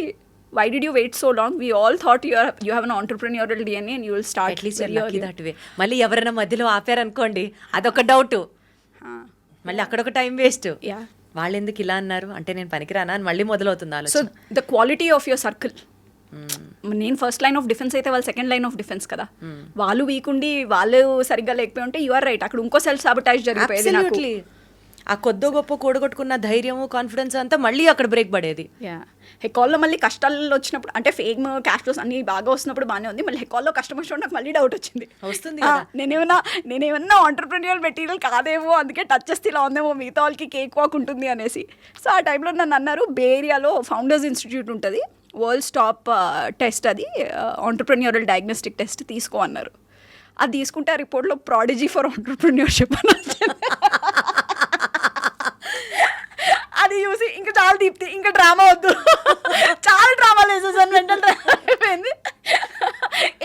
why did you wait so long, we all thought you have an entrepreneurial DNA and you will start
at least
very
lucky
early.
that way. మళ్ళీ ఎవరైనా మధ్యలో ఆపారనుకోండి అదొక doubt, మళ్ళీ అక్కడొక time waste. వాళ్ళు ఎందుకు ఇలా అన్నారు అంటే నేను పనికిరానా అని మళ్ళీ మొదలవుతుంది ఆలోచన.
So the quality of your circle. నేను ఫస్ట్ లైన్ ఆఫ్ డిఫెన్స్ అయితే వాళ్ళు సెకండ్ లైన్ ఆఫ్ డిఫెన్స్ కదా. వాళ్ళు వీక్ ఉండి వాళ్ళు సరిగ్గా లేకపోయి ఉంటే యు ఆర్ రైట్, అక్కడ ఇంకో సెల్ఫ్ సాబిటాజ్ జరిగిపోయేది నాకు.
ఆ కొద్దో గొప్ప కూడగొట్టుకున్న ధైర్యము, కాన్ఫిడెన్స్ అంతా మళ్ళీ అక్కడ బ్రేక్ పడేది.
హెకాల్లో మళ్ళీ కష్టాలు వచ్చినప్పుడు, అంటే ఫేమ్ క్యాష్ ఫ్లోస్ అన్ని బాగా వస్తున్నప్పుడు బాగానే ఉంది, మళ్ళీ హెకాల్లో కష్టం వచ్చినప్పుడు నాకు మళ్ళీ డౌట్ వచ్చింది.
వస్తుంది
నేనేమన్నా ఆంటర్ప్రెన్యూర్ మెటీరియల్ కాదేమో, అందుకే టచ్ చేస్తే ఇలా ఉందేమో, మిగతా వాళ్ళకి కేక్ వాక్ ఉంటుంది అనేసి. సో ఆ టైంలో నన్ను అన్నారు, బే ఏరియాలో ఫౌండర్స్ ఇన్స్టిట్యూట్ ఉంటుంది, వరల్డ్స్ టాప్ టెస్ట్, అది ఆంటర్ప్రెన్యూరల్ డయాగ్నోస్టిక్ టెస్ట్ తీసుకో అన్నారు. అది తీసుకుంటే ఆ రిపోర్ట్లో ప్రాడిజీ ఫర్ ఆంటర్ప్రెన్యూర్షిప్ అని అది చూసి ఇంకా చాలా దీప్తి, ఇంకా డ్రామా వద్దు, చాలా డ్రామా వేసేసాను, మెంటల్ డ్రామా అయిపోయింది.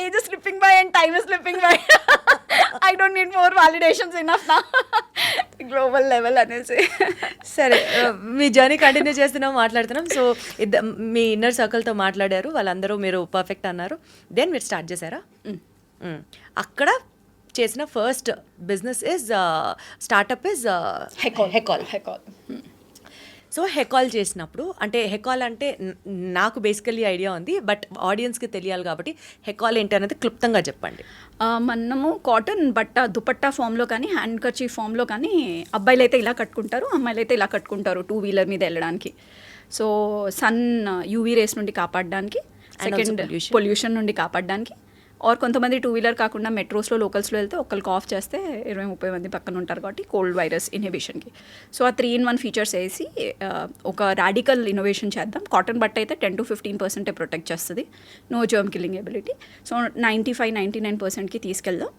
Age slipping by and time slipping by, I don't need more validations enough నా గ్లోబల్ లెవెల్ అనేసి.
సరే, మీ జర్నీ కంటిన్యూ చేస్తున్నాం, మాట్లాడుతున్నాం. సో మీ ఇన్నర్ సర్కిల్తో మాట్లాడారు, వాళ్ళందరూ మీరు పర్ఫెక్ట్ అన్నారు, దెన్ మీరు స్టార్ట్ చేశారా? అక్కడ చేసిన first business is startup is Hecal. So Hecal చేసినప్పుడు, అంటే హెకాల్ అంటే నాకు బేసికల్లీ ఐడియా ఉంది, బట్ ఆడియన్స్కి తెలియాలి కాబట్టి హెకాల్ ఏంటి అనేది క్లుప్తంగా చెప్పండి.
మనము కాటన్ బట్ట, దుపట్టా ఫామ్లో కానీ, హ్యాండ్ కర్చీఫ్ ఫామ్లో కానీ, అబ్బాయిలు అయితే ఇలా కట్టుకుంటారు, అమ్మాయిలు అయితే ఇలా కట్టుకుంటారు 2-wheeler మీద వెళ్ళడానికి. సో సన్ యూవీ రేస్ నుండి కాపాడడానికి, సెకండ్ పొల్యూషన్ నుండి కాపాడడానికి, ఆర్ కొంతమంది 2-wheeler కాకుండా మెట్రోస్లో, లోకల్స్లో వెళ్తే ఒకరికి ఆఫ్ చేస్తే 20-30 మంది పక్కన ఉంటారు కాబట్టి కోల్డ్ వైరస్ ఇన్హిబిషన్కి. సో ఆ 3-in-1 ఫీచర్స్ వేసి ఒక రాడికల్ ఇన్నోవేషన్ చేద్దాం. కాటన్ బట్ట అయితే 10-15% ప్రొటెక్ట్ చేస్తుంది, no germ killing ability. So 95-99%కి తీసుకెళ్దాం.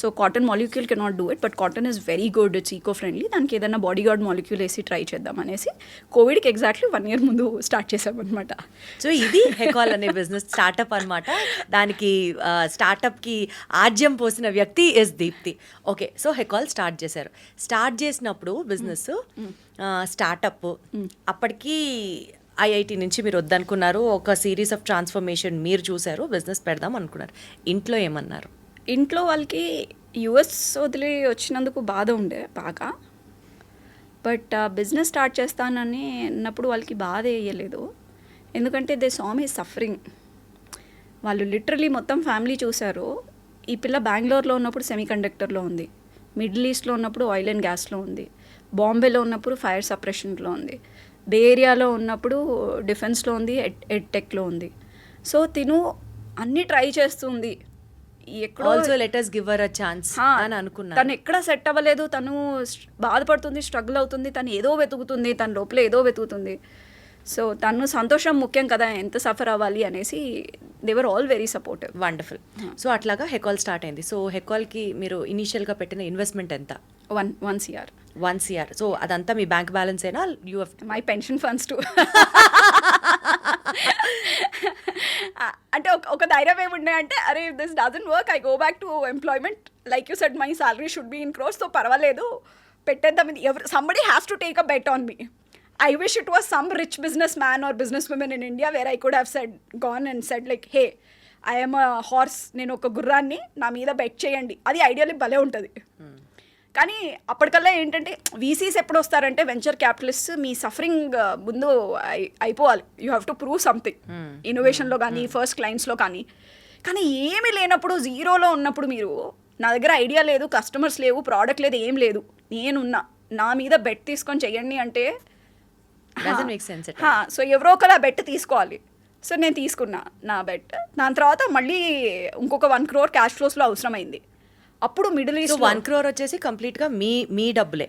So cotton molecule cannot do it, but cotton is very good, it's eco friendly, దానికి ఏదైనా బాడీ గార్డ్ మాలిక్యూల్ వేసి ట్రై చేద్దాం అనేసి కోవిడ్కి ఎగ్జాక్ట్లీ 1 year ముందు స్టార్ట్ చేసామన్నమాట.
సో ఇది హెకాల్ అనే బిజినెస్ స్టార్టప్ అనమాట. దానికి స్టార్టప్కి ఆజ్యం పోసిన వ్యక్తి is Deepti. Okay, so Hecal start చేశారు. స్టార్ట్ చేసినప్పుడు బిజినెస్ స్టార్టప్, అప్పటికి ఐఐటి నుంచి మీరు వద్దనుకున్నారు, ఒక సిరీస్ ఆఫ్ ట్రాన్స్ఫర్మేషన్ మీరు చూశారు, బిజినెస్ పెడదాం అనుకున్నారు. ఇంట్లో ఏమన్నారు?
ఇంట్లో వాళ్ళకి యుఎస్ వదిలి వచ్చినందుకు బాధ ఉండే బాగా, బట్ బిజినెస్ స్టార్ట్ చేస్తానని అన్నప్పుడు వాళ్ళకి బాధ వేయలేదు, ఎందుకంటే దే సా మీ సఫరింగ్. వాళ్ళు లిటరలీ మొత్తం ఫ్యామిలీ చూశారు. ఈ పిల్ల బెంగళూరులో ఉన్నప్పుడు సెమీకండక్టర్లో ఉంది, మిడిల్ ఈస్ట్లో ఉన్నప్పుడు ఆయిల్ అండ్ గ్యాస్లో ఉంది, బాంబేలో ఉన్నప్పుడు ఫైర్ సప్రెషన్లో ఉంది, బే ఏరియాలో ఉన్నప్పుడు డిఫెన్స్లో ఉంది, ఎడ్ టెక్లో ఉంది. సో తిను అన్నీ ట్రై చేస్తుంది.
Also let us give her a chance అని అనుకున్నాను.
తను ఎక్కడ సెట్ అవ్వలేదు, తను బాధపడుతుంది, స్ట్రగుల్ అవుతుంది, తను ఏదో వెతుకుతుంది, తన లోపల ఏదో వెతుకుతుంది. సో తను సంతోషం ముఖ్యం కదా, ఎంత సఫర్ అవ్వాలి అనేసి they were all very supportive.
Wonderful. So అట్లాగా హెకాల్ స్టార్ట్ అయింది. సో హెకాల్కి మీరు ఇనీషియల్గా పెట్టిన ఇన్వెస్ట్మెంట్ ఎంత?
1 CR.
1 CR. సో అదంతా మీ బ్యాంక్ బ్యాలెన్స్ అయినా? You have
my pension funds too. అంటే ఒక ధైర్యం ఏముండే అంటే, అరే this doesn't work, I go back to employment, like you said my salary should be in crores, so పర్వాలేదు పెట్టేద్దాం. Somebody has to take a bet on me. I wish it was some rich businessman or businesswoman in India where I could have gone and said like, hey, I am a horse, నేను ఒక గుర్రాన్ని, నా మీద bet చేయండి, అది ideally భలే ఉంటుంది. కానీ అప్పటికల్లా ఏంటంటే వీసీస్ ఎప్పుడు వస్తారంటే, వెంచర్ క్యాపిటలిస్ట్ మీ సఫరింగ్ ముందు అయిపోవాలి, you have to prove something, ఇన్నోవేషన్లో కానీ ఫస్ట్ క్లయింట్స్లో కానీ. కానీ ఏమీ లేనప్పుడు జీరోలో ఉన్నప్పుడు మీరు నా దగ్గర ఐడియా లేదు, కస్టమర్స్ లేవు, ప్రోడక్ట్ లేదు, ఏం లేదు, నేనున్నా, నా మీద బెట్ తీసుకొని చెయ్యండి అంటే
డజంట్ మేక్ సెన్స్.
సో ఎవరో ఒకరు ఆ బెట్ తీసుకోవాలి. సో నేను తీసుకున్నా నా బెట్. దాని తర్వాత మళ్ళీ ఇంకొక 1 crore క్యాష్ ఫ్లోస్లో అవసరమైంది. అప్పుడు మిడిల్ ఈస్ట్
1 crore వచ్చేసి కంప్లీట్గా మీ డబ్బులే.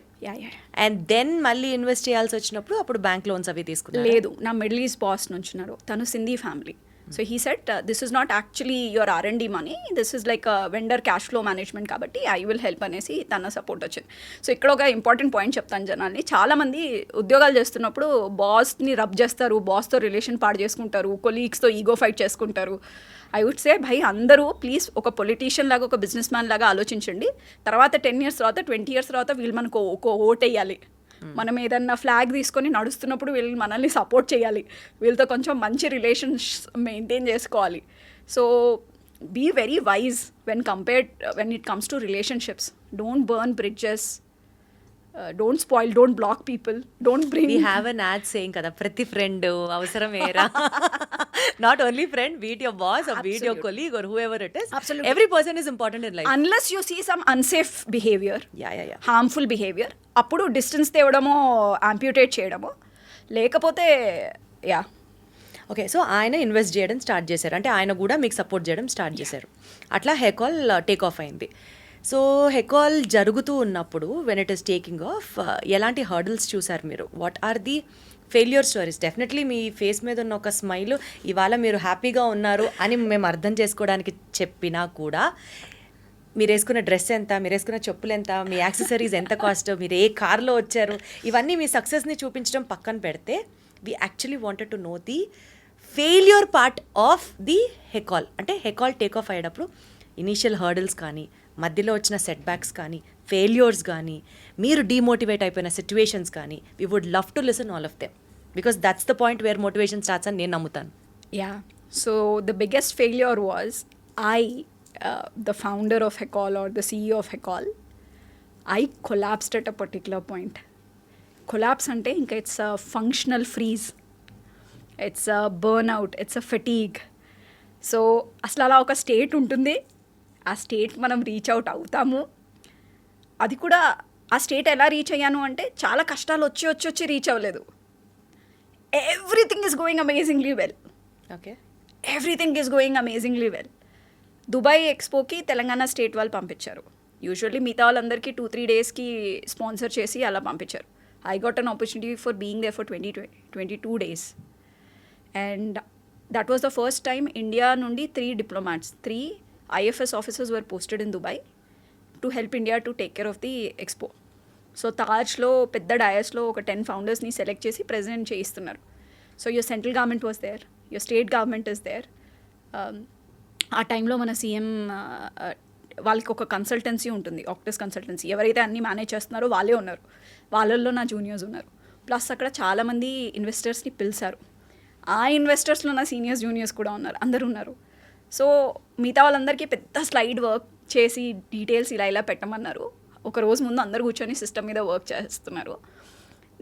అండ్ దెన్ మళ్ళీ ఇన్వెస్ట్ చేయాల్సి వచ్చినప్పుడు అప్పుడు బ్యాంక్ లోన్స్ అవి తీసుకున్నారు?
లేదు, నా మిడిల్ ఈస్ట్ బాస్ నుంచి ఉన్నారు, తను Sindhi family. So he set this is not actually your R&D money, this is like vendor cash flow management, కాబట్టి ఐ విల్ హెల్ప్ అనేసి తన సపోర్ట్ వచ్చింది. సో ఇక్కడ ఒక ఇంపార్టెంట్ పాయింట్ చెప్తాను జనాల్ని. చాలామంది ఉద్యోగాలు చేస్తున్నప్పుడు బాస్ని రబ్ చేస్తారు, బాస్తో రిలేషన్ పాడు చేసుకుంటారు, కొలీగ్స్తో ఈగో ఫైట్ చేసుకుంటారు. ఐ వుడ్ సే భయ్ అందరూ ప్లీజ్ ఒక పొలిటీషియన్ లాగా, ఒక బిజినెస్ మ్యాన్ లాగా ఆలోచించండి. తర్వాత 10 years తర్వాత, 20 years తర్వాత వీళ్ళు మనకు ఒక ఓట్ వేయాలి. మనం ఏదన్నా ఫ్లాగ్ తీసుకొని నడుస్తున్నప్పుడు వీళ్ళు మనల్ని సపోర్ట్ చేయాలి, వీళ్ళతో కొంచెం మంచి రిలేషన్స్ మెయింటైన్ చేసుకోవాలి. So be very wise when it comes to relationships. Don't burn bridges, don't spoil, don't block people, don't bring.
We have an ad saying కదా, ప్రతి ఫ్రెండ్ అవసరమేరా. Not only friend, be it your boss or be it your colleague or whoever it is, every person is important in life.
Unless you see some unsafe behaviour, harmful behaviour, అప్పుడు distance తేవడమో, amputate చేయడమో, లేకపోతే yeah.
Okay, so ఆయన invest చేయడం start చేశారు, అంటే ఆయన కూడా మీకు సపోర్ట్ చేయడం స్టార్ట్ చేశారు. అట్లా హెకాల్ టేక్ ఆఫ్ అయింది. సో హెకాల్ జరుగుతూ ఉన్నప్పుడు when it is taking off, ఎలాంటి హర్డల్స్ చూసారు మీరు? What are the failure stories? Definitely మీ ఫేస్ మీద ఉన్న ఒక స్మైల్ ఇవాళ మీరు హ్యాపీగా ఉన్నారు అని మేము అర్థం చేసుకోవడానికి చెప్పినా కూడా, మీరు వేసుకున్న డ్రెస్ ఎంత, మీరు వేసుకున్న చెప్పులు ఎంత, మీ యాక్సెసరీస్ ఎంత కాస్ట్, మీరు ఏ కార్లో వచ్చారు, ఇవన్నీ మీ సక్సెస్ని చూపించడం పక్కన పెడితే, we actually wanted to know the failure part of the Hecal. అంటే హెకాల్ టేక్ ఆఫ్ అయ్యేటప్పుడు ఇనీషియల్ హర్డల్స్ కానీ, మధ్యలో వచ్చిన సెట్ బ్యాక్స్ కానీ, ఫెయిల్యూర్స్ కానీ, మీరు డీమోటివేట్ అయిపోయిన సిచ్యువేషన్స్ కానీ, we would love to listen all of them, because that's the point where motivation starts అని నేను నమ్ముతాను.
Yeah, so the biggest failure was the founder of Hecol or the CEO of Hecol, I collapsed at a particular point. Collapse ante inka it's a functional freeze, it's a burnout, it's a fatigue. So asla ala oka state untundi, ఆ state మనం reach out అవుతాము. అది కూడా ఆ state ఎలా reach అయ్యాను అంటే చాలా కష్టాలు వచ్చి రీచ్ అవ్వలేదు. Everything is going amazingly well.
Okay,
everything is going amazingly well. Dubai ఎక్స్పోకి తెలంగాణ స్టేట్ వాళ్ళు పంపించారు. యూజువల్లీ మిగతా వాళ్ళందరికీ 2-3 daysకి స్పాన్సర్ చేసి అలా పంపించారు. I got an opportunity for being there for 22 days. And that was the first time India నుండి 3 diplomats, 3 IFS officers were posted in Dubai to help India to take care of the expo. So తాజ్లో పెద్ద డయాస్లో ఒక 10 foundersని select చేసి president చేయిస్తున్నారు. So your central government was there, your state government is there. ఆ టైంలో మన సీఎం వాళ్ళకి ఒక కన్సల్టెన్సీ ఉంటుంది, ఆక్టస్ కన్సల్టెన్సీ. ఎవరైతే అన్నీ మేనేజ్ చేస్తున్నారో వాళ్ళే ఉన్నారు, వాళ్ళల్లో నా జూనియర్స్ ఉన్నారు. ప్లస్ అక్కడ చాలామంది ఇన్వెస్టర్స్ని పిలిచారు. ఆ ఇన్వెస్టర్స్లో నా సీనియర్స్ జూనియర్స్ కూడా ఉన్నారు, అందరూ ఉన్నారు. సో మిగతా వాళ్ళందరికీ పెద్ద స్లైడ్ వర్క్ చేసి డీటెయిల్స్ ఇలా పెట్టమన్నారు. ఒక రోజు ముందు అందరు కూర్చొని సిస్టమ్ మీద వర్క్ చేస్తున్నారు.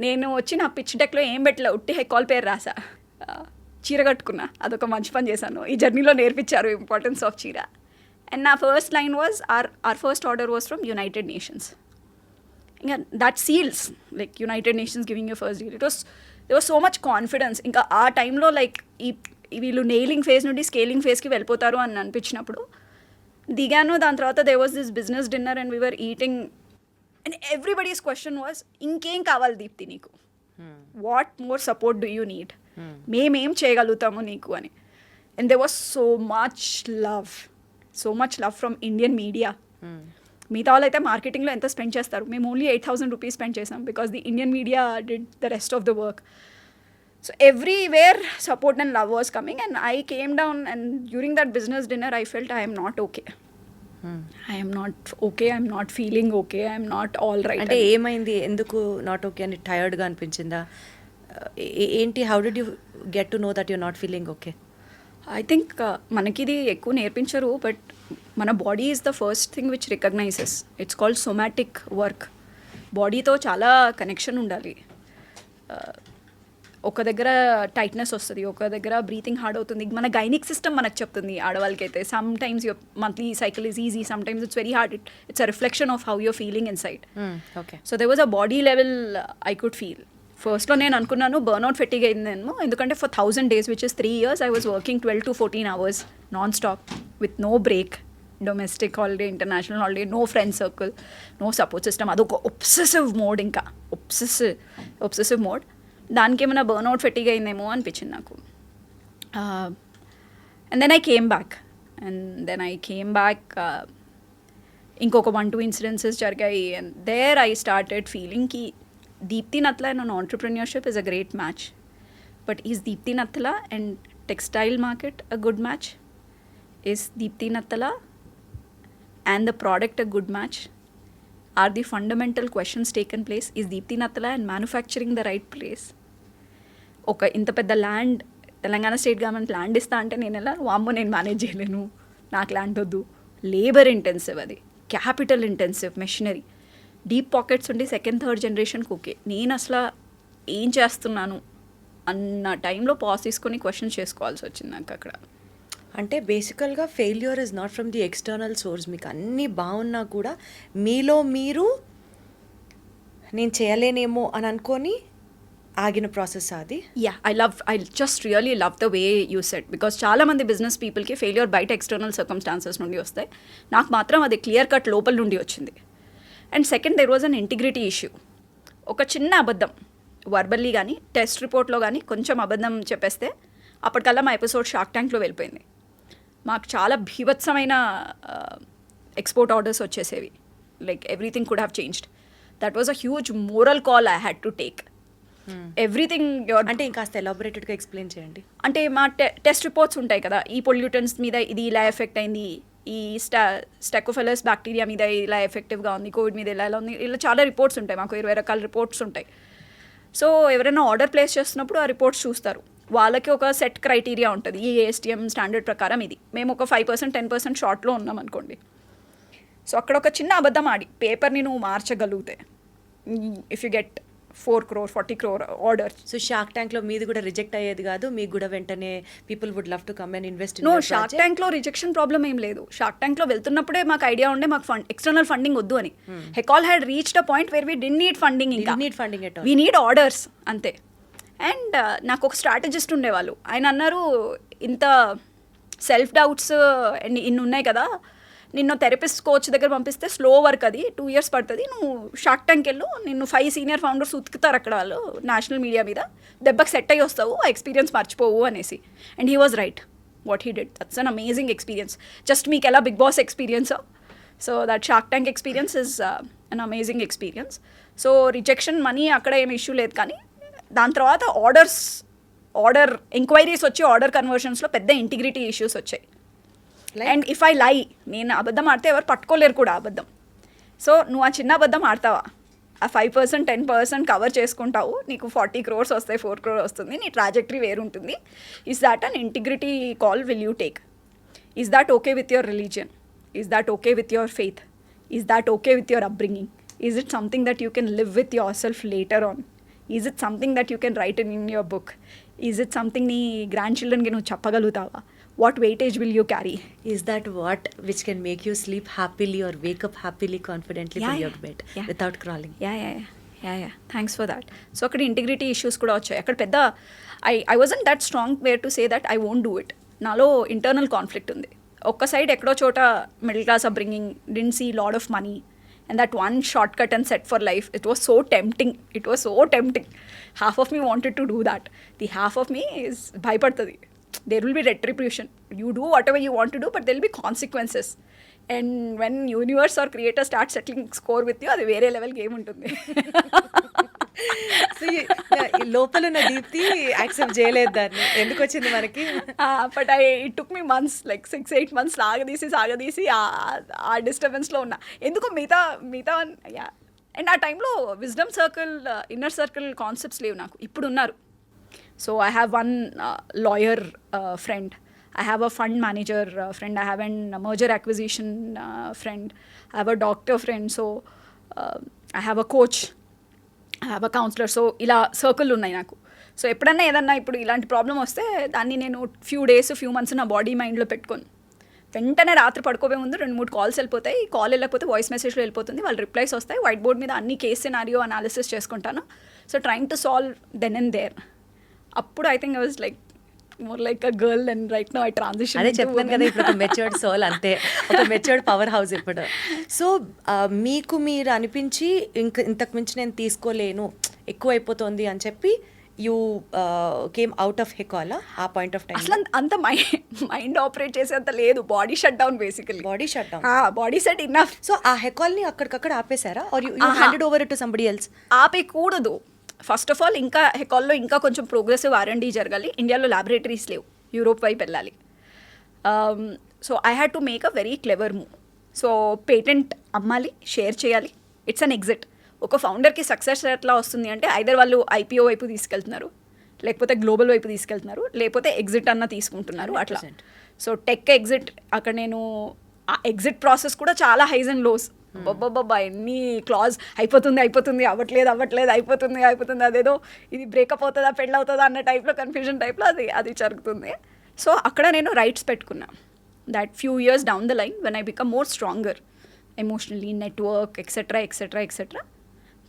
నేను వచ్చి నా పిచ్ డెక్లో ఏం పెట్టలే, ఉట్టి హెకాల్ పేరు రాసా, చీర కట్టుకున్నా. అదొక మంచి పని చేశాను. ఈ జర్నీలో నేర్పించారు ఇంపార్టెన్స్ ఆఫ్ చీర. అండ్ నా first line was or first order was from United Nations. ఇంకా that seals like United Nations giving you first deal. They was so much confidence. ఇంకా ఆ టైంలో లైక్ వీళ్ళు నెయిలింగ్ ఫేజ్ నుండి స్కేలింగ్ ఫేజ్కి వెళ్ళిపోతారు అని అనిపించినప్పుడు దిగాను. దాని తర్వాత they was this business dinner and we are eating and everybody's question was, ఇంకేం కావాలి దీప్తి నీకు, what more support do you need, మేమేం చేయగలుగుతాము నీకు అని. And they was so much love from Indian media. మిగతా వాళ్ళు అయితే మార్కెటింగ్లో ఎంత స్పెండ్ చేస్తారు, మేము ఓన్లీ 8,000 rupees స్పెండ్ చేసాం because the Indian media did the rest of the work. So everywhere support and love was coming, and I came down, and during that business dinner I felt I am not okay. I am not okay, I am not feeling okay, I am not all right.
అంటే ఏమైంది, ఎందుకు not okay అని టైర్డ్గా అనిపించిందా ఏంటి? How did you get to know that you not feeling okay?
I think మనకి ఇది ఎక్కువ నేర్పించరు, బట్ మన body is the first thing which recognizes. It's called somatic work. బాడీతో చాలా కనెక్షన్ ఉండాలి. ఒక దగ్గర టైట్నెస్ వస్తుంది, ఒక దగ్గర బ్రీతింగ్ హార్డ్ అవుతుంది. మన గైనిక్ సిస్టమ్ మనకు చెప్తుంది ఆడవాళ్ళకి అయితే. Sometimes your monthly cycle is easy, sometimes it's very hard. It's a reflection of how you're feeling inside.
Okay.
So there was a body level I could feel. ఫస్ట్లో నేను అనుకున్నాను burnout fatigue అయిందేమో, ఎందుకంటే for 1000 days which is 3 years I was working 12 to 14 hours non stop with no break. Domestic holiday, international holiday, no friend circle, no support system. అదొక obsessive mode, ఇంకా obsessive mode. దానికి ఏమైనా burnout fatigue అయిందేమో అనిపించింది నాకు. And then I came back. ఇంకొక 1-2 incidences జరిగాయి. And there I started feeling కి Deepthi Nathala and entrepreneurship is a great match. But is Deepthi Nathala and textile market a good match? Is Deepthi Nathala and the product a good match? Are the fundamental questions taken place? Is Deepthi Nathala and manufacturing the right place? ఒక ఇంత పెద్ద land Telangana state government land ఇస్తా అంటే నేను ఎలా వామ్మో నేను manage చేయలేను, నాకు ల్యాండ్ వద్దు. లేబర్ ఇంటెన్సివ్, అది capital intensive, machinery, deep pockets ఉండి 2nd, 3rd జనరేషన్కి ఓకే. నేను అసలు ఏం చేస్తున్నాను అన్న టైంలో పాజ్ తీసుకొని క్వశ్చన్ చేసుకోవాల్సి వచ్చింది నాకు అక్కడ.
అంటే బేసికల్గా failure is not from the external source. మీకు అన్నీ బాగున్నా కూడా మీలో మీరు నేను చేయలేనేమో అని అనుకొని ఆగిన ప్రాసెస్ అది.
I just really love the way you set, because చాలామంది బిజినెస్ పీపుల్కి ఫెయిల్యూర్ బయట ఎక్స్టర్నల్ సర్కమ్స్టాన్సెస్ నుండి వస్తాయి. నాకు మాత్రం అది క్లియర్ కట్ లోపల నుండి వచ్చింది. And second, there was an integrity issue. ఒక చిన్న అబద్ధం వర్బల్లీ కానీ టెస్ట్ రిపోర్ట్లో కానీ కొంచెం అబద్ధం చెప్పేస్తే అప్పటికల్లా మా ఎపిసోడ్ షార్క్ ట్యాంక్లో వెళ్ళిపోయింది. మాకు చాలా భీభత్సమైన ఎక్స్పోర్ట్ ఆర్డర్స్ వచ్చేసేవి. Like everything could have changed. That was a huge moral call I had to take. Everything
అంటే ఇంకాస్త ఎలాబొరేటెడ్గా ఎక్స్ప్లెయిన్ చేయండి.
అంటే మా టెస్ట్ రిపోర్ట్స్ ఉంటాయి కదా, ఈ పొల్యూటెంట్స్ మీద ఇది ఇలా ఎఫెక్ట్ అయింది, ఈ స్టెకోఫెలస్ బ్యాక్టీరియా మీద ఇలా ఎఫెక్టివ్గా ఉంది, కోవిడ్ మీద ఇలా ఉంది, ఇలా చాలా రిపోర్ట్స్ ఉంటాయి. మాకు 20 రకాల రిపోర్ట్స్ ఉంటాయి. సో ఎవరైనా ఆర్డర్ ప్లేస్ చేస్తున్నప్పుడు ఆ రిపోర్ట్స్ చూస్తారు. వాళ్ళకి ఒక సెట్ క్రైటీరియా ఉంటుంది, ఈ ASTM స్టాండర్డ్ ప్రకారం ఇది. మేము ఒక 5%, 10% షార్ట్లో ఉన్నాం అనుకోండి. సో అక్కడ ఒక చిన్న అబద్ధం ఆడి పేపర్ని నువ్వు మార్చగలిగితే, if you get 4 crore, 40 crore order.
So shark ట్యాంక్లో మీది కూడా రిజెక్ట్ అయ్యేది కాదు, మీకు కూడా వెంటనే people would love to come and invest.
No, shark ట్యాంక్లో రిజెక్షన్ ప్రాబ్లం ఏం లేదు. షార్క్ ట్యాంక్లో వెళ్తున్నప్పుడే మాకు ఐడియా ఉండే మాకు ఎక్స్టర్నల్ ఫండింగ్ వద్దు అని. Hecal had reached a point where we did need funding. ఇంకా వీ నీడ్ ఆర్డర్స్ అంతే. అండ్ నాకు ఒక స్ట్రాటజిస్ట్ ఉండేవాళ్ళు. ఆయన అన్నారు, ఇంత సెల్ఫ్ డౌట్స్ ఇన్ని ఉన్నాయి కదా, నిన్ను థెరపిస్ట్ కోచ్ దగ్గర పంపిస్తే స్లో వర్క్, అది 2 years పడుతుంది, నువ్వు షార్క్ ట్యాంక్ వెళ్ళు, నిన్ను 5 senior founders ఉతుకుతారు అక్కడ వాళ్ళు నేషనల్ మీడియా మీద, దెబ్బకి సెట్ అయ్యి వస్తావు, ఆ ఎక్స్పీరియన్స్ మర్చిపోవు అనేసి. And he was right. What he did, that's an amazing experience. Just మీకు ఎలా Bigg Boss experience, so that shark tank experience is an amazing experience. So rejection money అక్కడ ఏమి ఇష్యూ లేదు, కానీ దాని తర్వాత ఆర్డర్ ఎంక్వైరీస్ వచ్చి ఆర్డర్ కన్వర్షన్స్లో పెద్ద ఇంటిగ్రిటీ ఇష్యూస్ వచ్చాయి. అండ్ ఇఫ్ ఐ లై, నేను అబద్ధం ఆడితే ఎవరు పట్టుకోలేరు కూడా అబద్ధం. సో నువ్వు ఆ చిన్న అబద్ధం ఆడతావా, ఆ 5%, 10% కవర్ చేసుకుంటావు, నీకు 40 crores వస్తాయి, 4 crore వస్తుంది, నీ ట్రాజెక్టరీ వేరుంటుంది. Is that an integrity call will you take? Is that okay with your religion? Is that okay with your faith? Is that okay with your upbringing? Is it something that you can live with yourself later on? Is it something that you can write in your book? Is it something నీ grand చిల్డ్రన్కి నువ్వు చెప్పగలుగుతావా? What weightage will you carry?
Is that what which can make you sleep happily or wake up happily, confidently from your bed without crawling?
Yeah. Thanks for that. So అక్కడ integrity issues కూడా వచ్చాయి. అక్కడ పెద్ద I wasn't that strong where to say that I won't do it. నాలో internal conflict ఉంది. ఒక్క side ఎక్కడో చోట middle class upbringing, didn't see lot of money, and that one shortcut and set for life, it was so tempting. Half of me wanted to do that. The half of me is భయపడుతుంది. There will be retribution. You do whatever you want to do, but there will be consequences. And when universe or creator start settling score with you, అది వేరే level game ఉంటుంది.
లోపల ఉన్న Deepti accept చేయలేదు దాన్ని, ఎందుకు వచ్చింది మనకి.
But it took me months, like 6-8 months సాగదీసి ఆ డిస్టర్బెన్స్లో ఉన్నా. ఎందుకు మిగతా అండ్ ఆ టైంలో wisdom circle, inner circle concepts లేవు నాకు. ఇప్పుడు ఉన్నారు. So I have one lawyer friend, I have a fund manager friend, I have a merger acquisition friend, I have a doctor friend, so I have a coach, have a counsellor. So ఇలా circle ఉన్నాయి నాకు. So ఎప్పుడన్నా ఏదన్నా ఇప్పుడు ఇలాంటి problem వస్తే దాన్ని నేను ఫ్యూ మంత్స్ నా బాడీ మైండ్లో పెట్టుకోను. వెంటనే రాత్రి పడుకోవే ముందు 2-3 కాల్స్ వెళ్ళిపోతాయి. కాల్ వెళ్ళకపోతే వాయిస్ మెసేజ్లో వెళ్ళిపోతుంది, వాళ్ళు రిప్లైస్ వస్తాయి. వైట్ బోర్డ్ మీద అన్ని కేస్ సినారియో అనాలిసిస్ చేసుకుంటాను. So trying to solve then and there. అప్పుడు I think I was like more like a girl and right now I transition.
అదే చెప్తాను కదా, ఇప్పుడు ఒక మెచ్యూర్డ్ సోల్, అంతే, ఒక మెచ్యూర్డ్ పవర్ హౌస్ ఇప్పుడు. సో మీకు మీరు అనిపించి ఇంతకు మించి నేను తీసుకోలేను, ఎక్కువ అయిపోతుంది అని చెప్పి యూ కేమ్ అవుట్ ఆఫ్ హెకాలా ఆ పాయింట్ ఆఫ్ టైం?
అసలు అంత మైండ్ ఆపరేట్ చేసేంత లేదు, body shut down basically.
Body shut down,
body set enough.
So ఆ హెకాల్ని అక్కడికక్కడ ఆపేశారా, or you handed over to somebody else?
ఆపేయకూడదు. ఫస్ట్ ఆఫ్ ఆల్ ఇంకా హెకాల్లో ఇంకా కొంచెం ప్రోగ్రెసివ్ R&D జరగాలి. ఇండియాలో ల్యాబొరేటరీస్ లేవు, యూరోప్ వైపు వెళ్ళాలి. So I had to make a very clever move. So patent అమ్మాలి, షేర్ చేయాలి. It's an exit. ఒక ఫౌండర్కి సక్సెస్ ఎట్లా వస్తుంది అంటే ఐదర్ వాళ్ళు IPO వైపు తీసుకెళ్తున్నారు, లేకపోతే గ్లోబల్ వైపు తీసుకెళ్తున్నారు, లేకపోతే ఎగ్జిట్ అన్న తీసుకుంటున్నారు అట్లా. సో టెక్ ఎగ్జిట్, అక్కడ నేను ఆ ఎగ్జిట్ ప్రాసెస్ కూడా చాలా హైస్ అండ్ లోస్. బాబా ఎన్ని క్లాజ్ అయిపోతుంది అవ్వట్లేదు అయిపోతుంది, అదేదో ఇది బ్రేకప్ అవుతుందా పెళ్ళి అవుతుందా అన్న టైప్లో కన్ఫ్యూజన్ టైప్లో అది జరుగుతుంది. సో అక్కడ నేను రైట్స్ పెట్టుకున్నా that few years down the line when I become more stronger emotionally, network etcetera,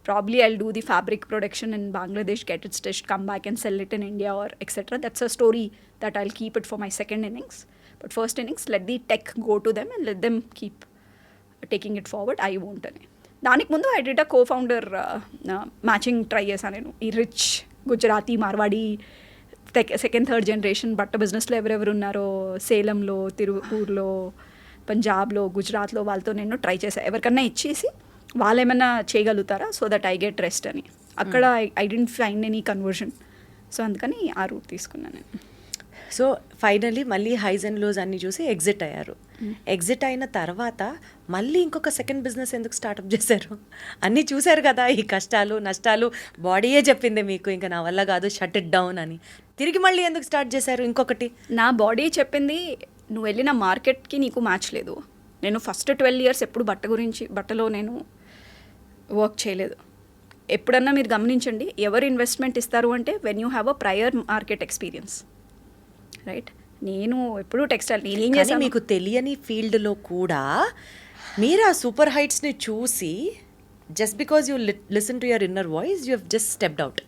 probably I'll do the fabric production in Bangladesh, get it stitched, come back and sell it in India or etc. That's a story that I'll keep it for my second innings. But first innings, let the tech go to them and let them keep taking it forward. I won't. దానికి ముందు I did a co-founder matching try చేశాను నేను. ఈ rich Gujarati Marwari second third generation బట్ట బిజినెస్లో ఎవరెవరు ఉన్నారో సేలంలో, తిరుపూర్లో, పంజాబ్లో, గుజరాత్లో వాళ్ళతో నేను ట్రై చేశాను. ఎవరికన్నా ఇచ్చేసి వాళ్ళు ఏమైనా చేయగలుగుతారా so that I get rest అని. అక్కడ I didn't find any conversion. So అందుకని ఆ రూట్ తీసుకున్నాను నేను.
సో ఫైనలీ మళ్ళీ హైస్ అండ్ లోస్ అన్ని చూసి ఎగ్జిట్ అయ్యారు. ఎగ్జిట్ అయిన తర్వాత మళ్ళీ ఇంకొక సెకండ్ బిజినెస్ ఎందుకు స్టార్ట్అప్ చేశారు? అన్నీ చూశారు కదా, ఈ కష్టాలు నష్టాలు, బాడీయే చెప్పింది మీకు ఇంకా నా వల్ల కాదు, షట్ ఇట్ డౌన్ అని. తిరిగి మళ్ళీ ఎందుకు స్టార్ట్ చేశారు ఇంకొకటి?
నా బాడీ చెప్పింది నువ్వు వెళ్ళిన మార్కెట్కి నీకు మ్యాచ్ లేదు. నేను ఫస్ట్ 12 years ఎప్పుడు బట్టలో నేను వర్క్ చేయలేదు. ఎప్పుడన్నా మీరు గమనించండి, ఎవరు ఇన్వెస్ట్మెంట్ ఇస్తారు అంటే when you have a prior market experience, right? నేను ఎప్పుడు టెక్స్టైల్, నేనేం చేశాను,
మీకు తెలియని ఫీల్డ్లో కూడా మీరు ఆ సూపర్ హైట్స్ని చూసి just because you listen to your inner voice you have just stepped out.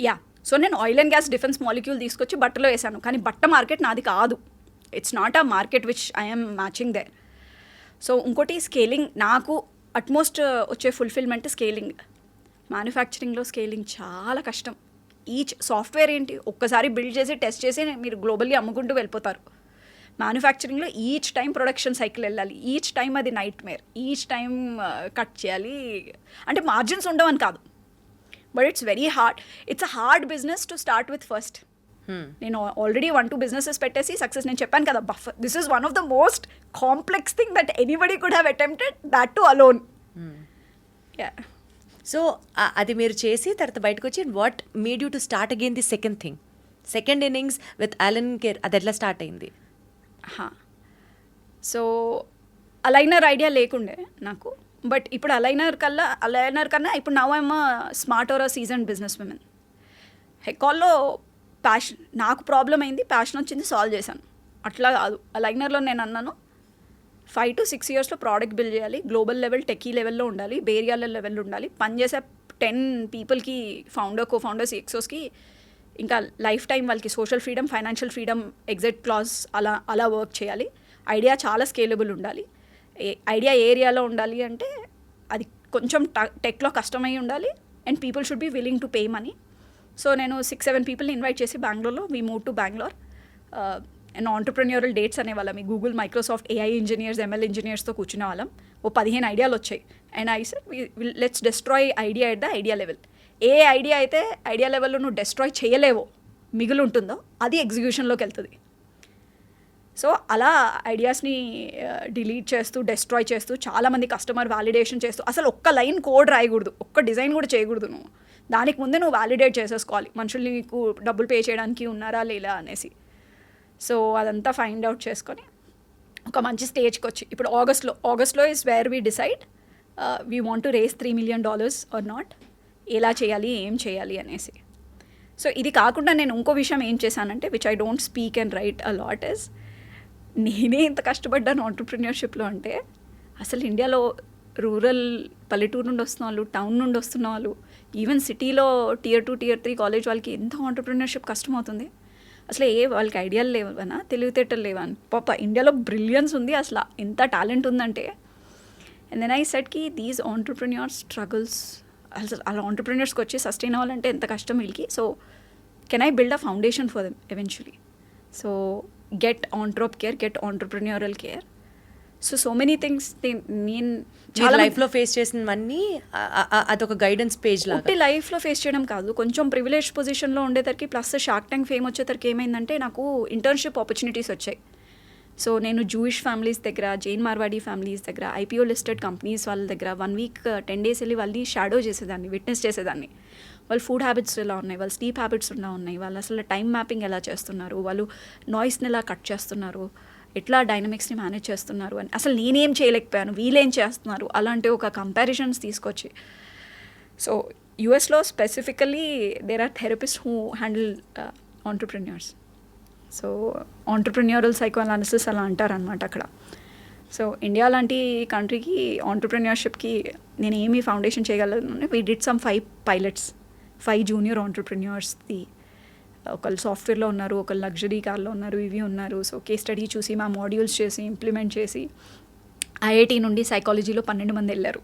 Yeah. So నేను oil and gas defence molecule తీసుకొచ్చి బట్టలో వేసాను, కానీ బట్ట మార్కెట్ నాది కాదు. It's not a market which I'm matching there. So ఇంకోటి స్కేలింగ్, నాకు అట్మోస్ట్ వచ్చే ఫుల్ఫిల్మెంట్ స్కేలింగ్. మ్యానుఫ్యాక్చరింగ్లో స్కేలింగ్ చాలా కష్టం. ఈచ్ సాఫ్ట్వేర్ ఏంటి, ఒక్కసారి బిల్డ్ చేసి టెస్ట్ చేసి మీరు గ్లోబల్లీ అమ్ముకుంటూ వెళ్ళిపోతారు. మ్యానుఫ్యాక్చరింగ్లో ఈచ్ టైం ప్రొడక్షన్ సైకిల్ వెళ్ళాలి, ఈచ్ టైం అది nightmare, each time cut చేయాలి. అంటే మార్జిన్స్ ఉండవని కాదు, but it's very hard. It's a hard business to start with first. నేను ఆల్రెడీ 1-2 businesses పెట్టేసి సక్సెస్, నేను చెప్పాను కదా, buffer. This is one of the most complex thing that anybody could have attempted, that too alone. Yeah.
So అది మీరు చేసి తర్వాత బయటకు వచ్చి what made you to start again the second innings with అలన్ కేర్, అది ఎట్లా స్టార్ట్ అయింది?
సో అలైనర్ ఐడియా లేకుండే నాకు, బట్ ఇప్పుడు అలైనర్ కన్నా ఇప్పుడు now I'm smart or season business women. హెకాల్లో ప్యాషన్, నాకు ప్రాబ్లం అయింది, ప్యాషన్ వచ్చింది, సాల్వ్ చేశాను. అట్లా కాదు, అలైనర్లో నేను అన్నాను 5 to 6 yearsలో ప్రోడక్ట్ బిల్డ్ చేయాలి, గ్లోబల్ లెవెల్ టెకీ లెవెల్లో ఉండాలి, బేరియాల లెవెల్లో ఉండాలి, పనిచేసే 10 peopleకి co-founders CXOస్కి ఇంకా లైఫ్ టైం వాళ్ళకి social freedom, financial freedom, exit clause అలా వర్క్ చేయాలి. ఐడియా చాలా స్కేలబుల్ ఉండాలి. ఐడియా ఏరియాలో ఉండాలి అంటే అది కొంచెం టెక్లో కష్టమై ఉండాలి, and people should be willing to pay money. So నేను 6-7 peopleని ఇన్వైట్ చేసి బెంగళూరులో we move to Bengaluru and entrepreneurial dates అనేవాళ్ళం. ఈ Google, Microsoft, AI engineers, ML ఇంజనీర్స్తో కూర్చునే వాళ్ళం. 15 ఐడియాలు వచ్చాయి. And I said let's destroy idea at the idea level. A idea అయితే ఐడియా లెవెల్లో నువ్వు డెస్ట్రాయ్ చేయలేవో, మిగిలి ఉంటుందో, అది ఎగ్జిక్యూషన్లోకి వెళ్తుంది. సో అలా ఐడియాస్ని డిలీట్ చేస్తూ, డెస్ట్రాయ్ చేస్తూ, చాలామంది కస్టమర్ వ్యాలిడేషన్ చేస్తూ, అసలు ఒక్క లైన్ కోడ్ రాయకూడదు, ఒక్క డిజైన్ కూడా చేయకూడదు. నువ్వు దానికి ముందే నువ్వు వ్యాలిడేట్ చేసేసుకోవాలి, మనుషుల్ని నీకు డబ్బులు పే చేయడానికి ఉన్నారా లేదా అనేసి. సో అదంతా ఫైండ్ అవుట్ చేసుకొని ఒక మంచి స్టేజ్కి వచ్చి ఇప్పుడు ఆగస్ట్లో is where we decide we want to raise $3 million or not. ఎలా చేయాలి ఏం చేయాలి అనేసి. సో ఇది కాకుండా నేను ఇంకో విషయం ఏం చేశానంటే which I don't speak and write a lot is, నేనే ఇంత కష్టపడ్డాను ఆంటర్ప్రిన్యూర్షిప్లో అంటే అసలు ఇండియాలో రూరల్ పల్లెటూరు నుండి వస్తున్న వాళ్ళు, టౌన్ నుండి వస్తున్న వాళ్ళు, ఈవెన్ సిటీలో Tier 2 Tier 3 కాలేజ్ వాళ్ళకి ఎంత ఆంటర్ప్రిన్యూర్షిప్ కష్టమవుతుంది. అసలు వాళ్ళకి ఐడియాలు లేవనా, తెలివితేటలు లేవా అని. పాప ఇండియాలో బ్రిలియన్స్ ఉంది, అసలు ఎంత టాలెంట్ ఉందంటే. అండ్ దెన్ ఐ సెడ్ కి దీస్ ఆంటర్ప్రిన్యూర్స్ స్ట్రగుల్స్, అసలు అలా ఆంటర్ప్రిన్యూర్స్కి వచ్చి సస్టైన్ అవ్వాలంటే ఎంత కష్టం వీళ్ళకి. So can I build a foundation for them eventually. So get ఆంట్రోప్ care, get entrepreneurial care. So many things నేను
చాలా లైఫ్లో ఫేస్ చేసినవన్నీ అదొక గైడెన్స్ పేజ్ లాగా.
లైఫ్లో ఫేస్ చేయడం కాదు, కొంచెం ప్రివిలేజ్ పొజిషన్లో ఉండేసరికి ప్లస్ షార్క్ ట్యాంక్ ఫేమ్ వచ్చేసరికి ఏమైందంటే నాకు ఇంటర్న్షిప్ ఆపర్చునిటీస్ వచ్చాయి. సో నేను జూయిష్ ఫ్యామిలీస్ దగ్గర, జైన్ మార్వాడీ ఫ్యామిలీస్ దగ్గర, IPO లిస్టెడ్ కంపెనీస్ వాళ్ళ దగ్గర 1 week 10 days వెళ్ళి వాళ్ళని షాడో చేసేదాన్ని, విట్నెస్ చేసేదాన్ని. వాళ్ళ ఫుడ్ హ్యాబిట్స్ ఎలా ఉన్నాయి, వాళ్ళ స్లీప్ హ్యాబిట్స్ ఎలా ఉన్నాయి, వాళ్ళు అసలు టైం మ్యాపింగ్ ఎలా చేస్తున్నారు, వాళ్ళు నాయిస్ని ఎలా కట్ చేస్తున్నారు, ఎట్లా డైనమిక్స్ని మేనేజ్ చేస్తున్నారు అని. అసలు నేనేం చేయలేకపోయాను, వీళ్ళేం చేస్తున్నారు, అలాంటి ఒక కంపారిజన్స్ తీసుకొచ్చి. సో యూఎస్లో specifically there are therapist who handle entrepreneurs. So entrepreneurial psychoanalysis అలా అంటారనమాట అక్కడ. సో ఇండియా లాంటి కంట్రీకి ఆంటర్ప్రిన్యూర్షిప్కి నేను ఏమి ఫౌండేషన్ చేయగలను. We did some 5 pilots, 5 junior ఆంటర్ప్రిన్యూర్స్ది. ఒకళ్ళు సాఫ్ట్వేర్లో ఉన్నారు, ఒకళ్ళు లగ్జరీ కార్లో ఉన్నారు, ఇవి ఉన్నారు. సో కేస్ స్టడీ చూసి మా మాడ్యూల్స్ చేసి ఇంప్లిమెంట్ చేసి IIT నుండి సైకాలజీలో 12 మంది వెళ్ళారు.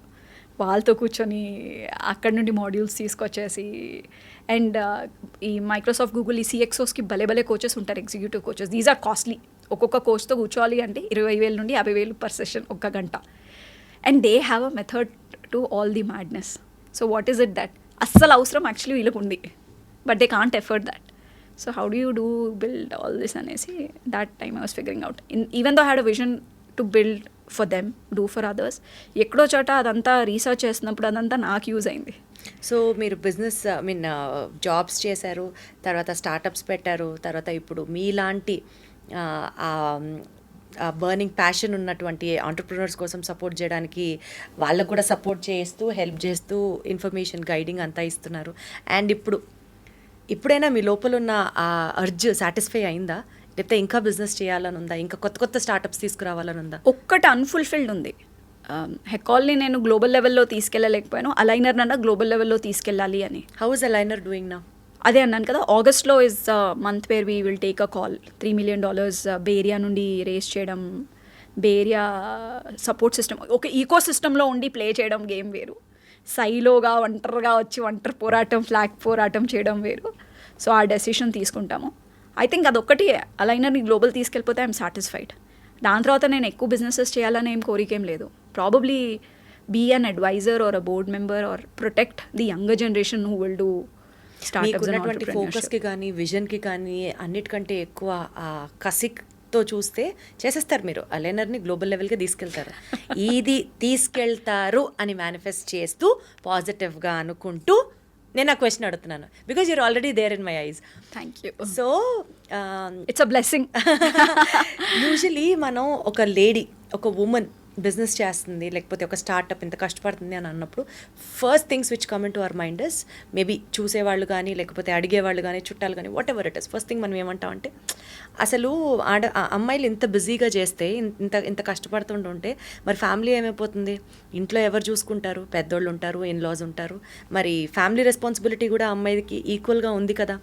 వాళ్ళతో కూర్చొని అక్కడ నుండి మాడ్యూల్స్ తీసుకొచ్చేసి, అండ్ ఈ మైక్రోసాఫ్ట్, గూగుల్, ఈ CXOస్కి భలే కోచెస్ ఉంటారు, executive coaches. These are costly. ఒక్కొక్క కోచ్తో కూర్చోవాలి అంటే 20,000 నుండి 50,000 per session, 1 గంట. And they have a method to all the madness. So what is it that అస్సలు అవసరం యాక్చువల్లీ వీళ్ళకు ఉంది, but they can't afford that. So how do you do build all this అనేసి that time I was figuring out. Even though had a vision to build for them, do for others. ఎక్కడో చోట అదంతా research చేస్తున్నప్పుడు అదంతా నాకు use అయింది.
So మీరు business jobs చేశారు, తర్వాత స్టార్టప్స్ పెట్టారు, తర్వాత ఇప్పుడు మీలాంటి బర్నింగ్ ప్యాషన్ ఉన్నటువంటి ఆంటర్ప్రినర్స్ కోసం సపోర్ట్ చేయడానికి వాళ్ళకు కూడా సపోర్ట్ చేస్తూ, హెల్ప్ చేస్తూ, ఇన్ఫర్మేషన్, గైడింగ్ అంతా ఇస్తున్నారు. అండ్ ఇప్పుడైనా మీ లోపల ఉన్న ఆ అర్జ్ సాటిస్ఫై అయిందా, లేకపోతే ఇంకా బిజినెస్ చేయాలని ఉందా, ఇంకా కొత్త స్టార్టప్స్ తీసుకురావాలని ఉందా?
ఒక్కటి అన్ఫుల్ఫిల్డ్ ఉంది. హెకాల్ని నేను గ్లోబల్ లెవెల్లో తీసుకెళ్ళలేకపోయాను, అలైనర్ నన్న గ్లోబల్ లెవెల్లో తీసుకెళ్ళాలి అని.
How is Aligner doing now?
అదే అన్నాను కదా, ఆగస్ట్లో is month where we will take a call. $3 million bay area నుండి రేస్ చేయడం. బే ఏరియా సపోర్ట్ సిస్టమ్, ఒక ఈకో సిస్టంలో ఉండి ప్లే చేయడం గేమ్ వేరు, సైలోగా ఒంటరిగా వచ్చి ఫ్లాగ్ పోరాటం చేయడం వేరు. సో ఆ డెసిషన్ తీసుకుంటాము. ఐ థింక్ అదొక్కటి అలైనర్ని గ్లోబల్ తీసుకెళ్ళిపోతే ఐఎమ్ సాటిస్ఫైడ్. దాని తర్వాత నేను ఎక్కువ బిజినెసెస్ చేయాలని ఏం కోరికేం లేదు. Probably be an advisor or a board member or protect the younger generation who will do startups and entrepreneurship.
ఫోకస్కి కానీ, విజన్కి కానీ, అన్నిటికంటే ఎక్కువ కసిక్తో చూస్తే చేసేస్తారు మీరు. అలైనర్ని గ్లోబల్ లెవెల్కి తీసుకెళ్తారు. ఇది తీసుకెళ్తారు అని మేనిఫెస్ట్ చేస్తూ పాజిటివ్గా అనుకుంటూ నేను ఆ క్వశ్చన్ అడుగుతున్నాను, because you're already there in my eyes.
Thank you.
So
it's a blessing.
Usually మనం ఒక లేడీ, ఒక ఉమెన్ బిజినెస్ చేస్తుంది, లేకపోతే ఒక స్టార్టప్ ఇంత కష్టపడుతుంది అని అన్నప్పుడు first things which come in to our mind is maybe చూసేవాళ్ళు కానీ, లేకపోతే అడిగేవాళ్ళు కానీ, చుట్టాలు కానీ, what ever it is, first thing మనం ఏమంటామంటే అసలు అమ్మాయిలు ఇంత బిజీగా చేస్తే, ఇంత కష్టపడుతుంటే మరి ఫ్యామిలీ ఏమైపోతుంది, ఇంట్లో ఎవరు చూసుకుంటారు, పెద్దోళ్ళు ఉంటారు, ఇన్లాస్ ఉంటారు, మరి ఫ్యామిలీ రెస్పాన్సిబిలిటీ కూడా అమ్మాయికి ఈక్వల్గా ఉంది కదా.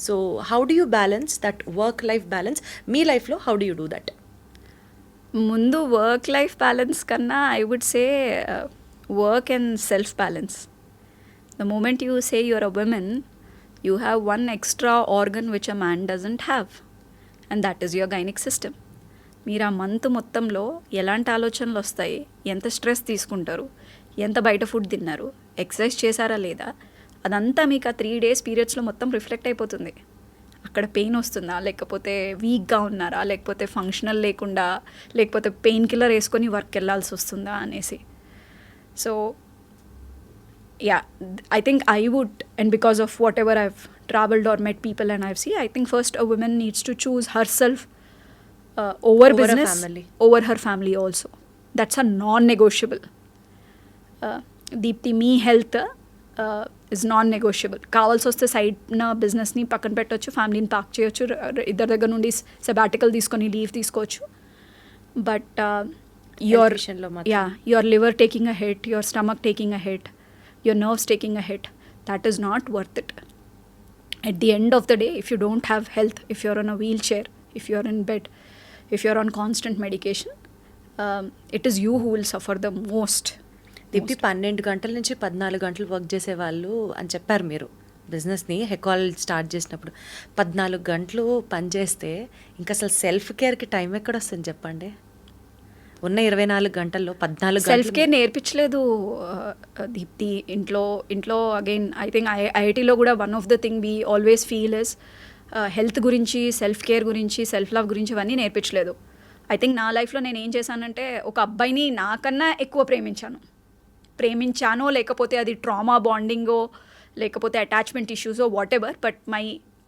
So how do you balance that work life balance? మీ లైఫ్లో how do you do that?
ముందు వర్క్ లైఫ్ బ్యాలెన్స్ కన్నా I would say work and self balance. The moment you say you're a woman, you have one extra organ which a man doesn't have, and that is your gynaec system. మీరు ఆ month మొత్తంలో ఎలాంటి ఆలోచనలు వస్తాయి, ఎంత stress తీసుకుంటారు, ఎంత బయట ఫుడ్ తిన్నారు, ఎక్సర్సైజ్ చేశారా లేదా, అదంతా మీకు ఆ 3 days పీరియడ్స్లో మొత్తం రిఫ్లెక్ట్ అయిపోతుంది. అక్కడ పెయిన్ వస్తుందా, లేకపోతే వీక్గా ఉన్నారా, లేకపోతే ఫంక్షనల్ లేకుండా, లేకపోతే పెయిన్ కిల్లర్ వేసుకొని వర్క్ వెళ్ళాల్సి వస్తుందా అనేసి. So yeah, I think I would, and because of whatever I've travelled or met people and I've see, I think first a woman needs to choose herself over business, over her family also. That's a non negotiable. Deepti, మీ health is non negotiable. కావాల్సి వస్తే సైడ్న బిజినెస్ని పక్కన పెట్టవచ్చు, ఫ్యామిలీని park చేయొచ్చు, ఇద్దరి దగ్గర నుండి సెబాటికల్ తీసుకొని లీవ్ తీసుకోవచ్చు. But your liver taking a hit, your stomach taking a hit, your nerves taking a hit, that is not worth it. At the end of the day, if you don't have health, if you're on a wheelchair, if you're in bed, if you're on constant medication, it is you who will suffer the most.
Deepti 12 గంటల నుంచి 14 గంటలు work చేసేవాళ్ళు అని చెప్పారు మీరు బిజినెస్ని హెకాల్ start చేసినప్పుడు. 14 గంటలు పనిచేస్తే ఇంకా అసలు సెల్ఫ్ కేర్కి టైం ఎక్కడ వస్తుంది చెప్పండి? ఉన్న 24 గంటల్లో 14
సెల్ఫ్ కేర్ నేర్పించలేదు దీప్తి ఇంట్లో. అగైన్ ఐ థింక్ ఐఐటీలో కూడా one of the thing we always feel is health గురించి, సెల్ఫ్ కేర్ గురించి, సెల్ఫ్ లవ్ గురించి ఇవన్నీ నేర్పించలేదు. ఐ థింక్ నా లైఫ్లో నేను ఏం చేశానంటే ఒక అబ్బాయిని నాకన్నా ఎక్కువ ప్రేమించానో లేకపోతే అది ట్రామా బాండింగో లేకపోతే అటాచ్మెంట్ ఇష్యూసో whatever, but my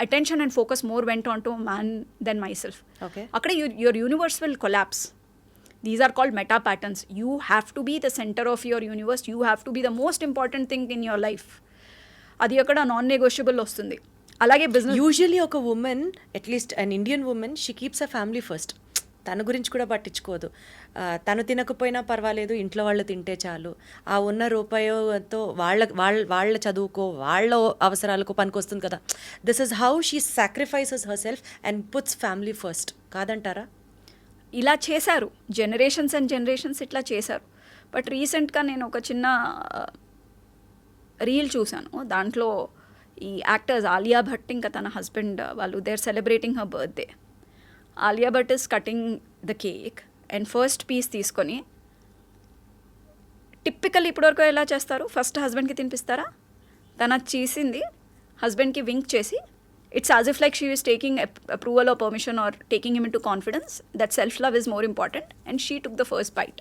attention and focus more went on to man then myself. అక్కడ your universe will collapse. These are called meta patterns. You have to be the center of your universe. You have to be the most important thing in your life. అది అక్కడ non negotiable వస్తుంది. అలాగే business
usually ఒక women, at least an Indian women, she keeps a family first. తన గురించి కూడా పట్టించుకోదు. తను తినకపోయినా పర్వాలేదు, ఇంట్లో వాళ్ళు తింటే చాలు. ఆ ఉన్న రూపాయతో వాళ్ళ చదువుకో, వాళ్ళ అవసరాలకు పనికొస్తుంది కదా. This is how she sacrifices her self and puts family first. కాదంటారా?
ఇలా చేశారు, జనరేషన్స్ అండ్ జనరేషన్స్ ఇట్లా చేశారు. బట్ రీసెంట్గా నేను ఒక చిన్న రీల్ చూశాను. దాంట్లో ఈ యాక్టర్స్ ఆలియా భట్ ఇంకా తన హస్బెండ్ వాళ్ళు they are celebrating her birthday. Alia Bhatt is cutting the cake and first piece తీసుకొని, టిప్పికల్ ఇప్పటివరకు ఎలా చేస్తారు, ఫస్ట్ హస్బెండ్కి తినిపిస్తారా, తన చేసింది హస్బెండ్కి వింక్ చేసి, it's as if like she is taking approval or permission or taking him into confidence that self-love is more important, and she took the first bite.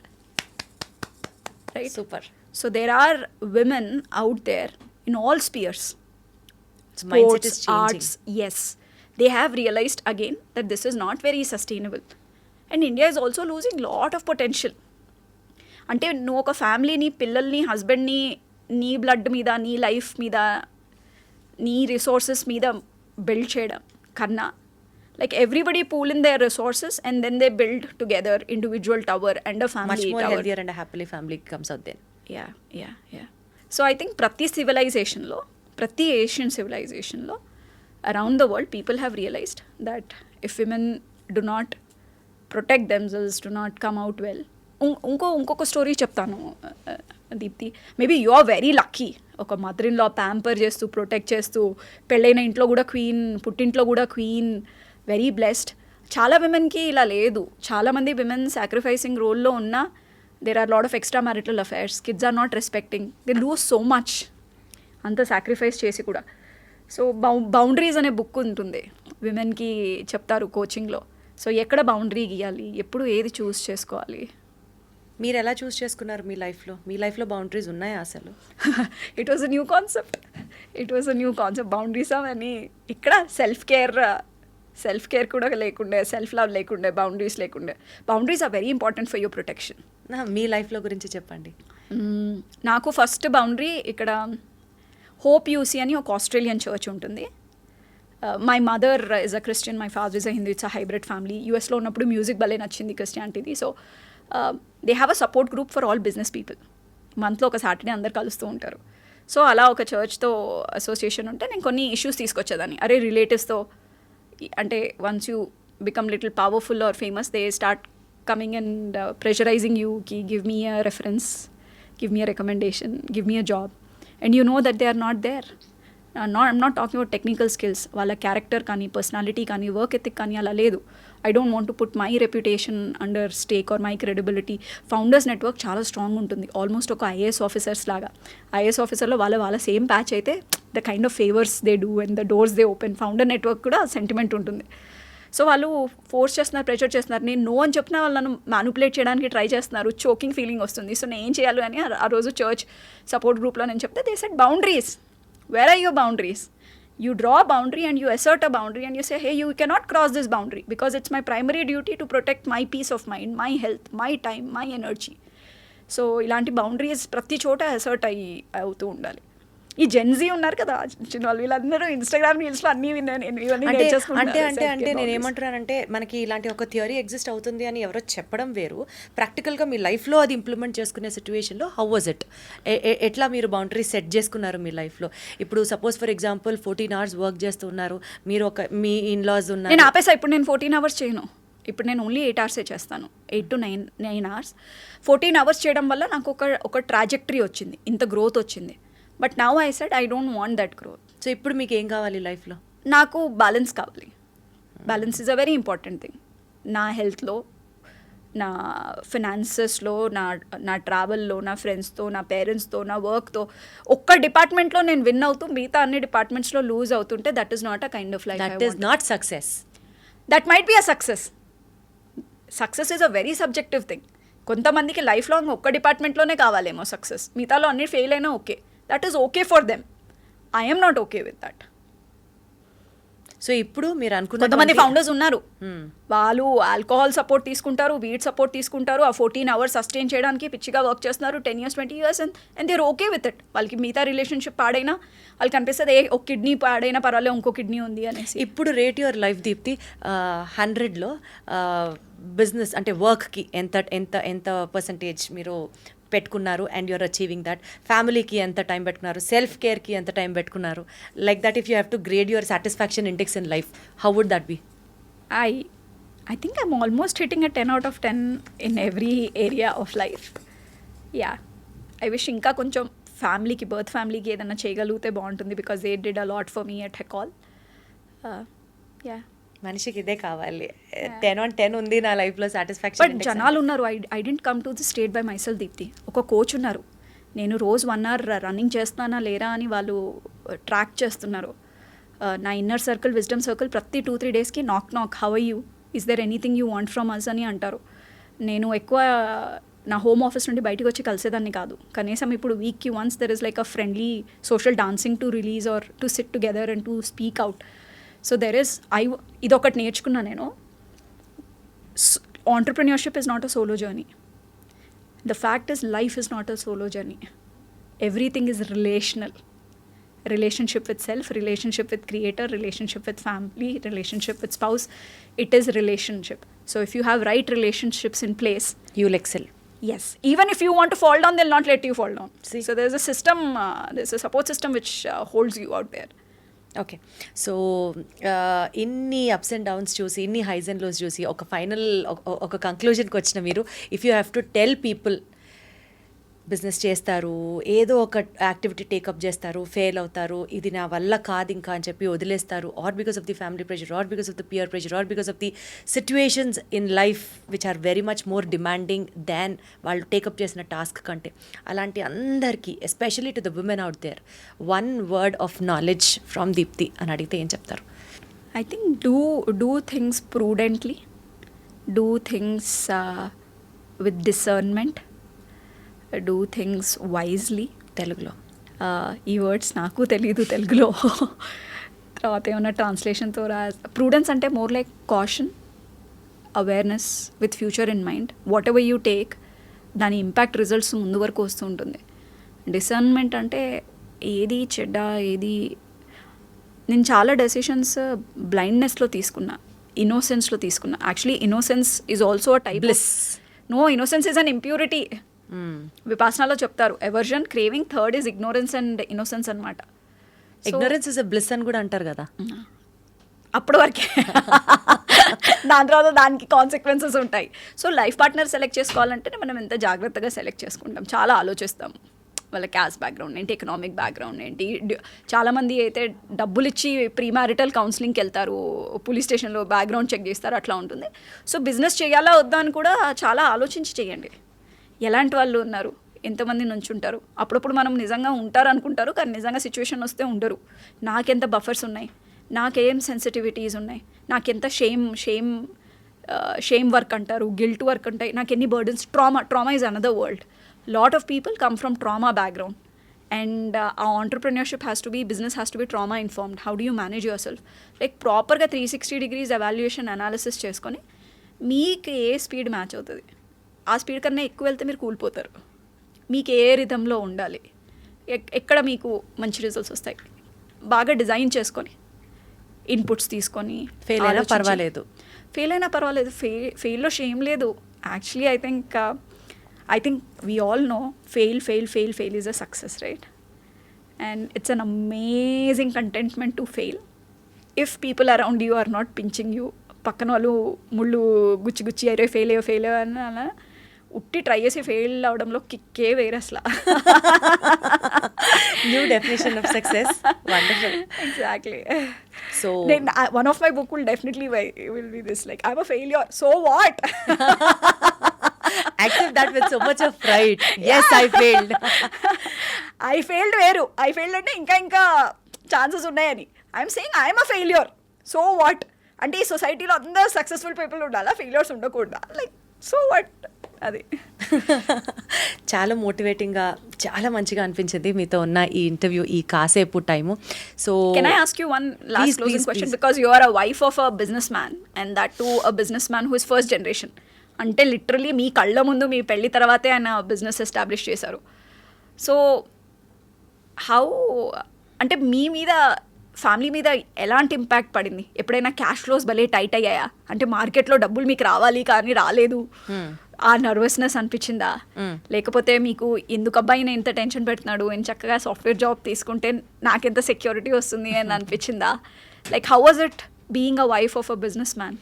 Right?
Super.
So there are women out there in all spheres.
So mindset is changing.
Arts, yes. They have realized again that this is not very sustainable. And India is also losing lot of potential. అంటే నువ్వు ఒక ఫ్యామిలీని, పిల్లల్ని, హస్బెండ్ని నీ blood మీద, నీ life మీద, నీ రిసోర్సెస్ మీద బిల్డ్ చేయడం కన్నా, like everybody pool in their resources and then they build together individual tower and a family
much more
tower.
healthier and a happily family comes out then.
Yeah. So I think ప్రతి civilizationలో, ప్రతి Asian civilizationలో around the world people have realized that if women do not protect themselves, do not come out well. ఇంకొక story చెప్తాను Deepti. Maybe you are very lucky, ఒక mother in law pamper చేస్తూ, protect చేస్తూ, పెళ్ళైన ఇంట్లో కూడా క్వీన్, పుట్టింట్లో కూడా క్వీన్, వెరీ బ్లెస్డ్. చాలా విమెన్కి ఇలా లేదు. చాలామంది విమెన్ సాక్రిఫైసింగ్ రోల్లో ఉన్న, there are lot of extra marital affairs, kids are not respecting, they lose so much అంత సాక్రిఫైస్ చేసి కూడా. సో బౌండరీస్ అనే బుక్ ఉంటుంది, విమెన్కి చెప్తారు కోచింగ్లో. సో ఎక్కడ బౌండరీ గీయాలి, ఎప్పుడు ఏది చూస్ చేసుకోవాలి.
మీరు ఎలా చూస్ చేసుకున్నారు మీ లైఫ్లో బౌండరీస్ ఉన్నాయా అసలు?
It was a new concept boundaries అవన్నీ. ఇక్కడ సెల్ఫ్ కేర్ కూడా లేకుండే, సెల్ఫ్ లవ్ లేకుండే, బౌండరీస్ లేకుండే. Boundaries are very important for your protection.
మీ లైఫ్లో గురించి చెప్పండి.
నాకు ఫస్ట్ బౌండరీ ఇక్కడ హోప్ యూసీ అని ఒక ఆస్ట్రేలియన్ చర్చ్ ఉంటుంది. My mother is a Christian, my father is a Hindu. It's a hybrid family. యూఎస్లో ఉన్నప్పుడు మ్యూజిక్ భలే నచ్చింది క్రిస్టియానిటీది. So they have a support group for all business people. మంత్లో ఒక సాటర్డే అందరు కలుస్తూ ఉంటారు. సో అలా ఒక చర్చ్తో అసోసియేషన్ ఉంటే నేను కొన్ని ఇష్యూస్ తీసుకొచ్చేదాన్ని. అరే రిలేటివ్స్తో, అంటే once you become little powerful or famous, they start coming and pressurizing you కి give me a reference, give me a recommendation, give me a job, and you know that they are not there. I'm not talking about technical skills, వాళ్ళ character కానీ, personality కానీ, work ethic కానీ అలా లేదు. I don't want to put my reputation under stake or my credibility. Founders network చాలా strong ఉంటుంది, almost ఒక IAS officers లాగా. ఐఏఎస్ ఆఫీసర్లో వాళ్ళ సేమ్ ప్యాచ్ అయితే the kind of favours they do and the doors they open. Founder network కూడా sentiment ఉంటుంది. So వాళ్ళు force చేస్తున్నారు, ప్రెషర్ చేస్తున్నారు. నేను నో అని చెప్పినా వాళ్ళను మ్యానిపులేట్ చేయడానికి ట్రై చేస్తున్నారు. చోకింగ్ ఫీలింగ్ వస్తుంది. సో నేను ఏం చేయాలి అని ఆ రోజు చర్చ్ సపోర్ట్ గ్రూప్లో నేను చెప్తే, they said boundaries. Where are your boundaries? You draw a boundary and you assert a boundary and you say, hey, you cannot cross this boundary because it's my primary duty to protect my peace of mind, my health, my time, my energy. So ఇలాంటి boundaries ప్రతి చోట asset అవుతూ ఉండాలి. ఈ Gen Z ఉన్నారు కదా చిన్న వాళ్ళు, వీళ్ళందరూ ఇన్స్టాగ్రామ్ రీల్స్లో అన్నీ విన్నాను నేను, ఇవన్నీ
అంటే
నేర్చేసుకుంటున్నారు.
అంటే నేను ఏమంటున్నానంటే మనకి ఇలాంటి ఒక థియరీ ఎగ్జిస్ట్ అవుతుంది అని ఎవరో చెప్పడం వేరు, ప్రాక్టికల్గా మీ లైఫ్లో అది ఇంప్లిమెంట్ చేసుకునే సిచ్యువేషన్లో హౌ వాజ్ ఇట్, ఎట్లా మీరు బౌండరీ సెట్ చేసుకున్నారు మీ లైఫ్లో? ఇప్పుడు suppose for example 14 hours work చేస్తున్నారు మీరు, మీ ఇన్లాస్ ఉన్నారు.
నేను ఆపేసా, ఇప్పుడు నేను 14 hours చేయను, ఇప్పుడు నేను ఓన్లీ 8 hours చేస్తాను, 8 to 9 hours. 14 hours చేయడం వల్ల నాకు ఒక ట్రాజెక్టరీ వచ్చింది, ఇంత గ్రోత్ వచ్చింది. But now I said I don't want that growth.
So ఇప్పుడు మీకు ఏం కావాలి లైఫ్లో?
నాకు బ్యాలెన్స్ కావాలి. Balance is a very important thing. నా హెల్త్లో, నా ఫినాన్సెస్లో, నా ట్రావెల్లో, నా ఫ్రెండ్స్తో, నా పేరెంట్స్తో, నా వర్క్తో. ఒక్క డిపార్ట్మెంట్లో నేను విన్ అవుతూ మిగతా అన్ని డిపార్ట్మెంట్స్లో లూజ్ అవుతుంటే that is not a kind of life.
That is not success.
That might be a success. Success is a very subjective thing. కొంతమందికి లైఫ్ లాంగ్ ఒక్క డిపార్ట్మెంట్లోనే కావాలేమో సక్సెస్, మిగతాలో అన్ని ఫెయిల్ అయినా okay, that is okay for them. I M not okay with that.
So ఇప్పుడు మీరు అనుకున్న
కొంతమంది founders ఉన్నారు, వాళ్ళు ఆల్కహాల్ సపోర్ట్ తీసుకుంటారు, వీట్ సపోర్ట్ తీసుకుంటారు, ఆ 14 hours సస్టైన్ చేయడానికి పిచ్చిగా వర్క్ చేస్తున్నారు 10 years 20 years and they're okay with it. వాళ్ళకి మిగతా రిలేషన్షిప్ పాడైనా వాళ్ళకి అనిపిస్తుంది ఒక కిడ్నీ పాడైనా పర్వాలేదు ఇంకో కిడ్నీ ఉంది అనేసి.
ఇప్పుడు రేట్ యువర్ లైఫ్ దీప్తి, 100లో బిజినెస్ అంటే వర్క్కి ఎంత ఎంత ఎంత పర్సంటేజ్ మీరు పెట్టుకున్నారు అండ్ యూఆర్ అచీవింగ్ దట్? ఫ్యామిలీకి ఎంత టైం పెట్టుకున్నారు? సెల్ఫ్ కేర్కి ఎంత టైం పెట్టుకున్నారు? Like that if you have to grade your satisfaction index in life, how would that be?
I think I'm almost hitting a 10 out of 10 in every area of life. Yeah. I wish ఇంకా కొంచెం ఫ్యామిలీకి, birth ఫ్యామిలీకి ఏదైనా చేయగలిగితే బాగుంటుంది, because they did a lot for me at Hecall. Yeah,
మనిషికి ఇదే కావాలి. 10 on 10 ఉంది నా లైఫ్లో సాటిస్ఫాక్షన్.
బట్ జనాలు ఉన్నారు. I didn't come to the state by myself Deepti. ఒక కోచ్ ఉన్నారు, నేను రోజు 1 hour రన్నింగ్ చేస్తున్నానా లేరా అని వాళ్ళు ట్రాక్ చేస్తున్నారు. నా ఇన్నర్ సర్కిల్, విజ్డమ్ సర్కిల్ ప్రతి 2-3 daysకి నాక్ how are you, is there anything you want from us అని అంటారు. నేను ఎక్కువ నా హోమ్ ఆఫీస్ నుండి బయటకు వచ్చి కలిసేదాన్ని కాదు, కనీసం ఇప్పుడు వీక్కి once there is like a friendly social dancing to release or to sit together and to speak out. So there is ఇదొకటి నేర్చుకున్నా నేను. Entrepreneurship is not a solo journey. The fact is life is not a solo journey. Everything is relational. Relationship with self, relationship with creator, relationship with family, relationship with spouse. It is relationship. So if you have right relationships in place,
you will excel.
yes, even if you want to fall down, they'll not let you fall down.
See.
So there's a system, there's a support system which holds you out there.
Okay, so ఇన్ని ups and downs చూసి, ఇన్ని highs and lows చూసి ఒక final ఒక కంక్లూజన్కి వచ్చిన మీరు, if you have to tell people business చేస్తారు, ఏదో ఒక యాక్టివిటీ టేకప్ చేస్తారు, ఫెయిల్ అవుతారు, ఇది నా వల్ల కాదు ఇంకా అని చెప్పి వదిలేస్తారు, or because of the family pressure, or because of the peer pressure, or because of the situations in life which are very much more demanding than వాళ్ళు టేకప్ చేసిన టాస్క్ కంటే, అలాంటి అందరికీ especially to the women out there, 1 word of knowledge from Deepti అని అడిగితే ఏం చెప్తారు?
I think do things prudently, do things with discernment, do things wisely.
తెలుగులో
ఈ వర్డ్స్ నాకు తెలీదు తెలుగులో, తర్వాత ఏమైనా ట్రాన్స్లేషన్తో ప్రూడెన్స్ అంటే more like caution, awareness with future in mind. What ever you take, దాని ఇంపాక్ట్ రిజల్ట్స్ ముందు వరకు వస్తూ ఉంటుంది. డిసర్న్మెంట్ అంటే ఏది చెడ్డ, ఏది. నేను చాలా డెసిషన్స్ బ్లైండ్నెస్లో తీసుకున్నా, ఇన్నోసెన్స్లో తీసుకున్నా. Actually innocence is also a type
Bliss.
No, innocence is an impurity. విపాసనాలో చెప్తారు, aversion, craving, third is ignorance and innocence అనమాట.
ఇగ్నోరెన్స్ ఇస్ ఎ బ్లిస్ అని కూడా అంటారు కదా.
అప్పటి వరకే, దాని తర్వాత దానికి కాన్సిక్వెన్సెస్ ఉంటాయి. సో లైఫ్ పార్ట్నర్ సెలెక్ట్ చేసుకోవాలంటే మనం ఎంత జాగ్రత్తగా సెలెక్ట్ చేసుకుంటాం, చాలా ఆలోచిస్తాం. వాళ్ళ క్యాస్ట్ బ్యాక్గ్రౌండ్ ఏంటి, ఎకనామిక్ బ్యాక్గ్రౌండ్ ఏంటి. చాలామంది అయితే డబ్బులు ఇచ్చి ప్రీ మ్యారిటల్ కౌన్సిలింగ్కి వెళ్తారు, పోలీస్ స్టేషన్లో బ్యాక్గ్రౌండ్ చెక్ చేస్తారు, అట్లా ఉంటుంది. సో బిజినెస్ చేయాలా వద్దా అని కూడా చాలా ఆలోచించి చేయండి. ఎలాంటి వాళ్ళు ఉన్నారు, ఎంతమంది నుంచి ఉంటారు. అప్పుడప్పుడు మనం నిజంగా ఉంటారు అనుకుంటారు, కానీ నిజంగా సిచ్యువేషన్ వస్తే ఉండరు. నాకెంత బఫర్స్ ఉన్నాయి, నాకేం సెన్సిటివిటీస్ ఉన్నాయి, నాకెంత షేమ్ వర్క్ అంటారు, గిల్ట్ వర్క్ ఉంటాయి, నాకు ఎన్ని burdens. Trauma is another world. Lot of people come from trauma background, and uh entrepreneurship has to be, business has to be trauma informed. How do you manage yourself? Like ప్రాపర్గా 360 degrees evaluation analysis చేసుకొని మీకు ఏ speed match అవుతుంది, ఆ speed కన్నా ఎక్కువ వెళ్తే మీరు కూలిపోతారు. మీకు ఏ రిథంలో ఉండాలి, ఎక్కడ మీకు మంచి రిజల్ట్స్ వస్తాయి? బాగా డిజైన్ చేసుకొని ఇన్పుట్స్ తీసుకొని
ఫెయిల్ అయినా పర్వాలేదు,
ఫెయిల్లో షేమ్ లేదు. Actually I think we all know fail is a success, right? And it's an amazing contentment to fail if people around you are not pinching you. పక్కన వాళ్ళు ముళ్ళు గుచ్చి అరే ఫెయిల్ అని అలా ఉట్టి ట్రై చేసి ఫెయిల్ అవడంలో కిక్కే వేరే అసలు.
New definition of success, wonderful.
Exactly.
So
one of my book will definitely will be this, like, I'm a failure, so what?
accept that with so much of pride. Yes, I failed.
I failed వేరు, I failed అంటే ఇంకా chances ఉన్నాయని. I'm saying I'm a failure, so what? అంటే ఈ సొసైటీలో అందరూ successful people ఉండాలా, failures ఉండకూడదా? Like so what? అది
చాలా మోటివేటింగ్గా, చాలా మంచిగా అనిపించింది మీతో ఉన్న ఈ ఇంటర్వ్యూ, ఈ కాసేపు time. So
can I ask you one last closing question? Because you are a wife of a businessman, and that too a businessman who is first generation. అంటే లిటరలీ మీ కళ్ళ ముందు మీ పెళ్లి తర్వాతే ఆయన బిజినెస్ ఎస్టాబ్లిష్ చేశారు. So how, అంటే మీ మీద, ఫ్యామిలీ మీద ఎలాంటి ఇంపాక్ట్ పడింది? ఎప్పుడైనా క్యాష్ ఫ్లోస్ భలే టైట్ అయ్యాయా? అంటే మార్కెట్లో డబ్బులు మీకు రావాలి కానీ రాలేదు, ఆ నర్వస్నెస్ అనిపించిందా? లేకపోతే మీకు ఎందుకు అబ్బాయిని ఎంత టెన్షన్ పెడుతున్నాడు, నేను చక్కగా సాఫ్ట్వేర్ జాబ్ తీసుకుంటే నాకెంత సెక్యూరిటీ వస్తుంది అని అనిపించిందా? Like how was it being a wife of a businessman?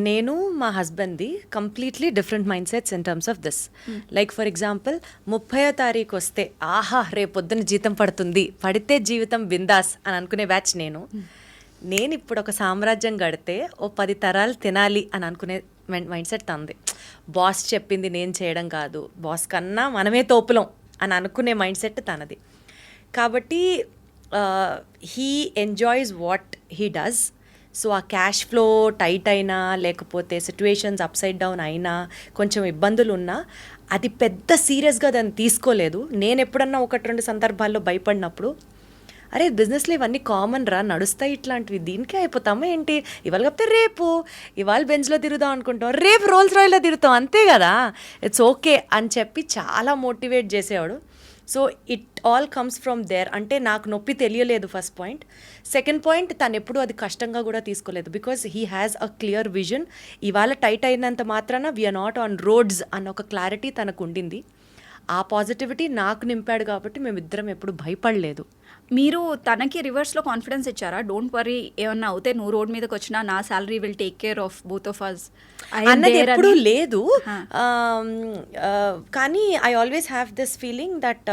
నేను మా హస్బెండ్ది completely different mind sets in terms of this. Like for example 30వ తారీఖు వస్తే ఆహా రేపొద్దున జీతం పడుతుంది, పడితే జీవితం బిందాస్ అని అనుకునే బ్యాచ్ నేను ఇప్పుడు ఒక సామ్రాజ్యం గడితే ఓ 10 తరాలు తినాలి అని అనుకునే మైండ్ సెట్ తంది. బాస్ చెప్పింది నేను చేయడం కాదు, బాస్ కన్నా మనమే తోపులం అని అనుకునే మైండ్ సెట్ తనది. కాబట్టి he enjoys what he does. So ఆ క్యాష్ ఫ్లో టైట్ అయినా, లేకపోతే సిచ్యువేషన్స్ అప్సైడ్ డౌన్ అయినా, కొంచెం ఇబ్బందులు ఉన్నా అది పెద్ద సీరియస్గా దాన్ని తీసుకోలేదు. నేను ఎప్పుడన్నా 1-2 సందర్భాల్లో భయపడినప్పుడు, అరే బిజినెస్లో ఇవన్నీ కామన్ రా, నడుస్తాయి ఇట్లాంటివి, దీనికే అయిపోతామా ఏంటి, ఇవాళ కాకపోతే రేపు, ఇవాళ బెంచ్లో తిరుగుదాం అనుకుంటాం, రేపు రోల్స్ రాయ్లో తిరుగుతాం, అంతే కదా, ఇట్స్ ఓకే అని చెప్పి చాలా మోటివేట్ చేసేవాడు. So it all comes from there. అంటే నాకు నొప్పి తెలియలేదు, ఫస్ట్ పాయింట్. సెకండ్ పాయింట్, తను ఎప్పుడు అది కష్టంగా కూడా తీసుకోలేదు, because he has a clear vision. ఇవాళ టైట్ అయినంత మాత్రాన వీఆర్ నాట్ ఆన్ రోడ్స్ అన్న ఒక క్లారిటీ తనకు ఉండింది. ఆ పాజిటివిటీ నాకు నింపాడు కాబట్టి మేమిద్దరం ఎప్పుడు భయపడలేదు.
మీరు తనకి రివర్స్లో కాన్ఫిడెన్స్ ఇచ్చారా? డోంట్ వరీ, ఏమన్నా అవుతే నువ్వు రోడ్ మీదకి వచ్చినా నా salary will take care of both of us
అన్నది ఎప్పుడూ లేదు. కానీ I always have this feeling that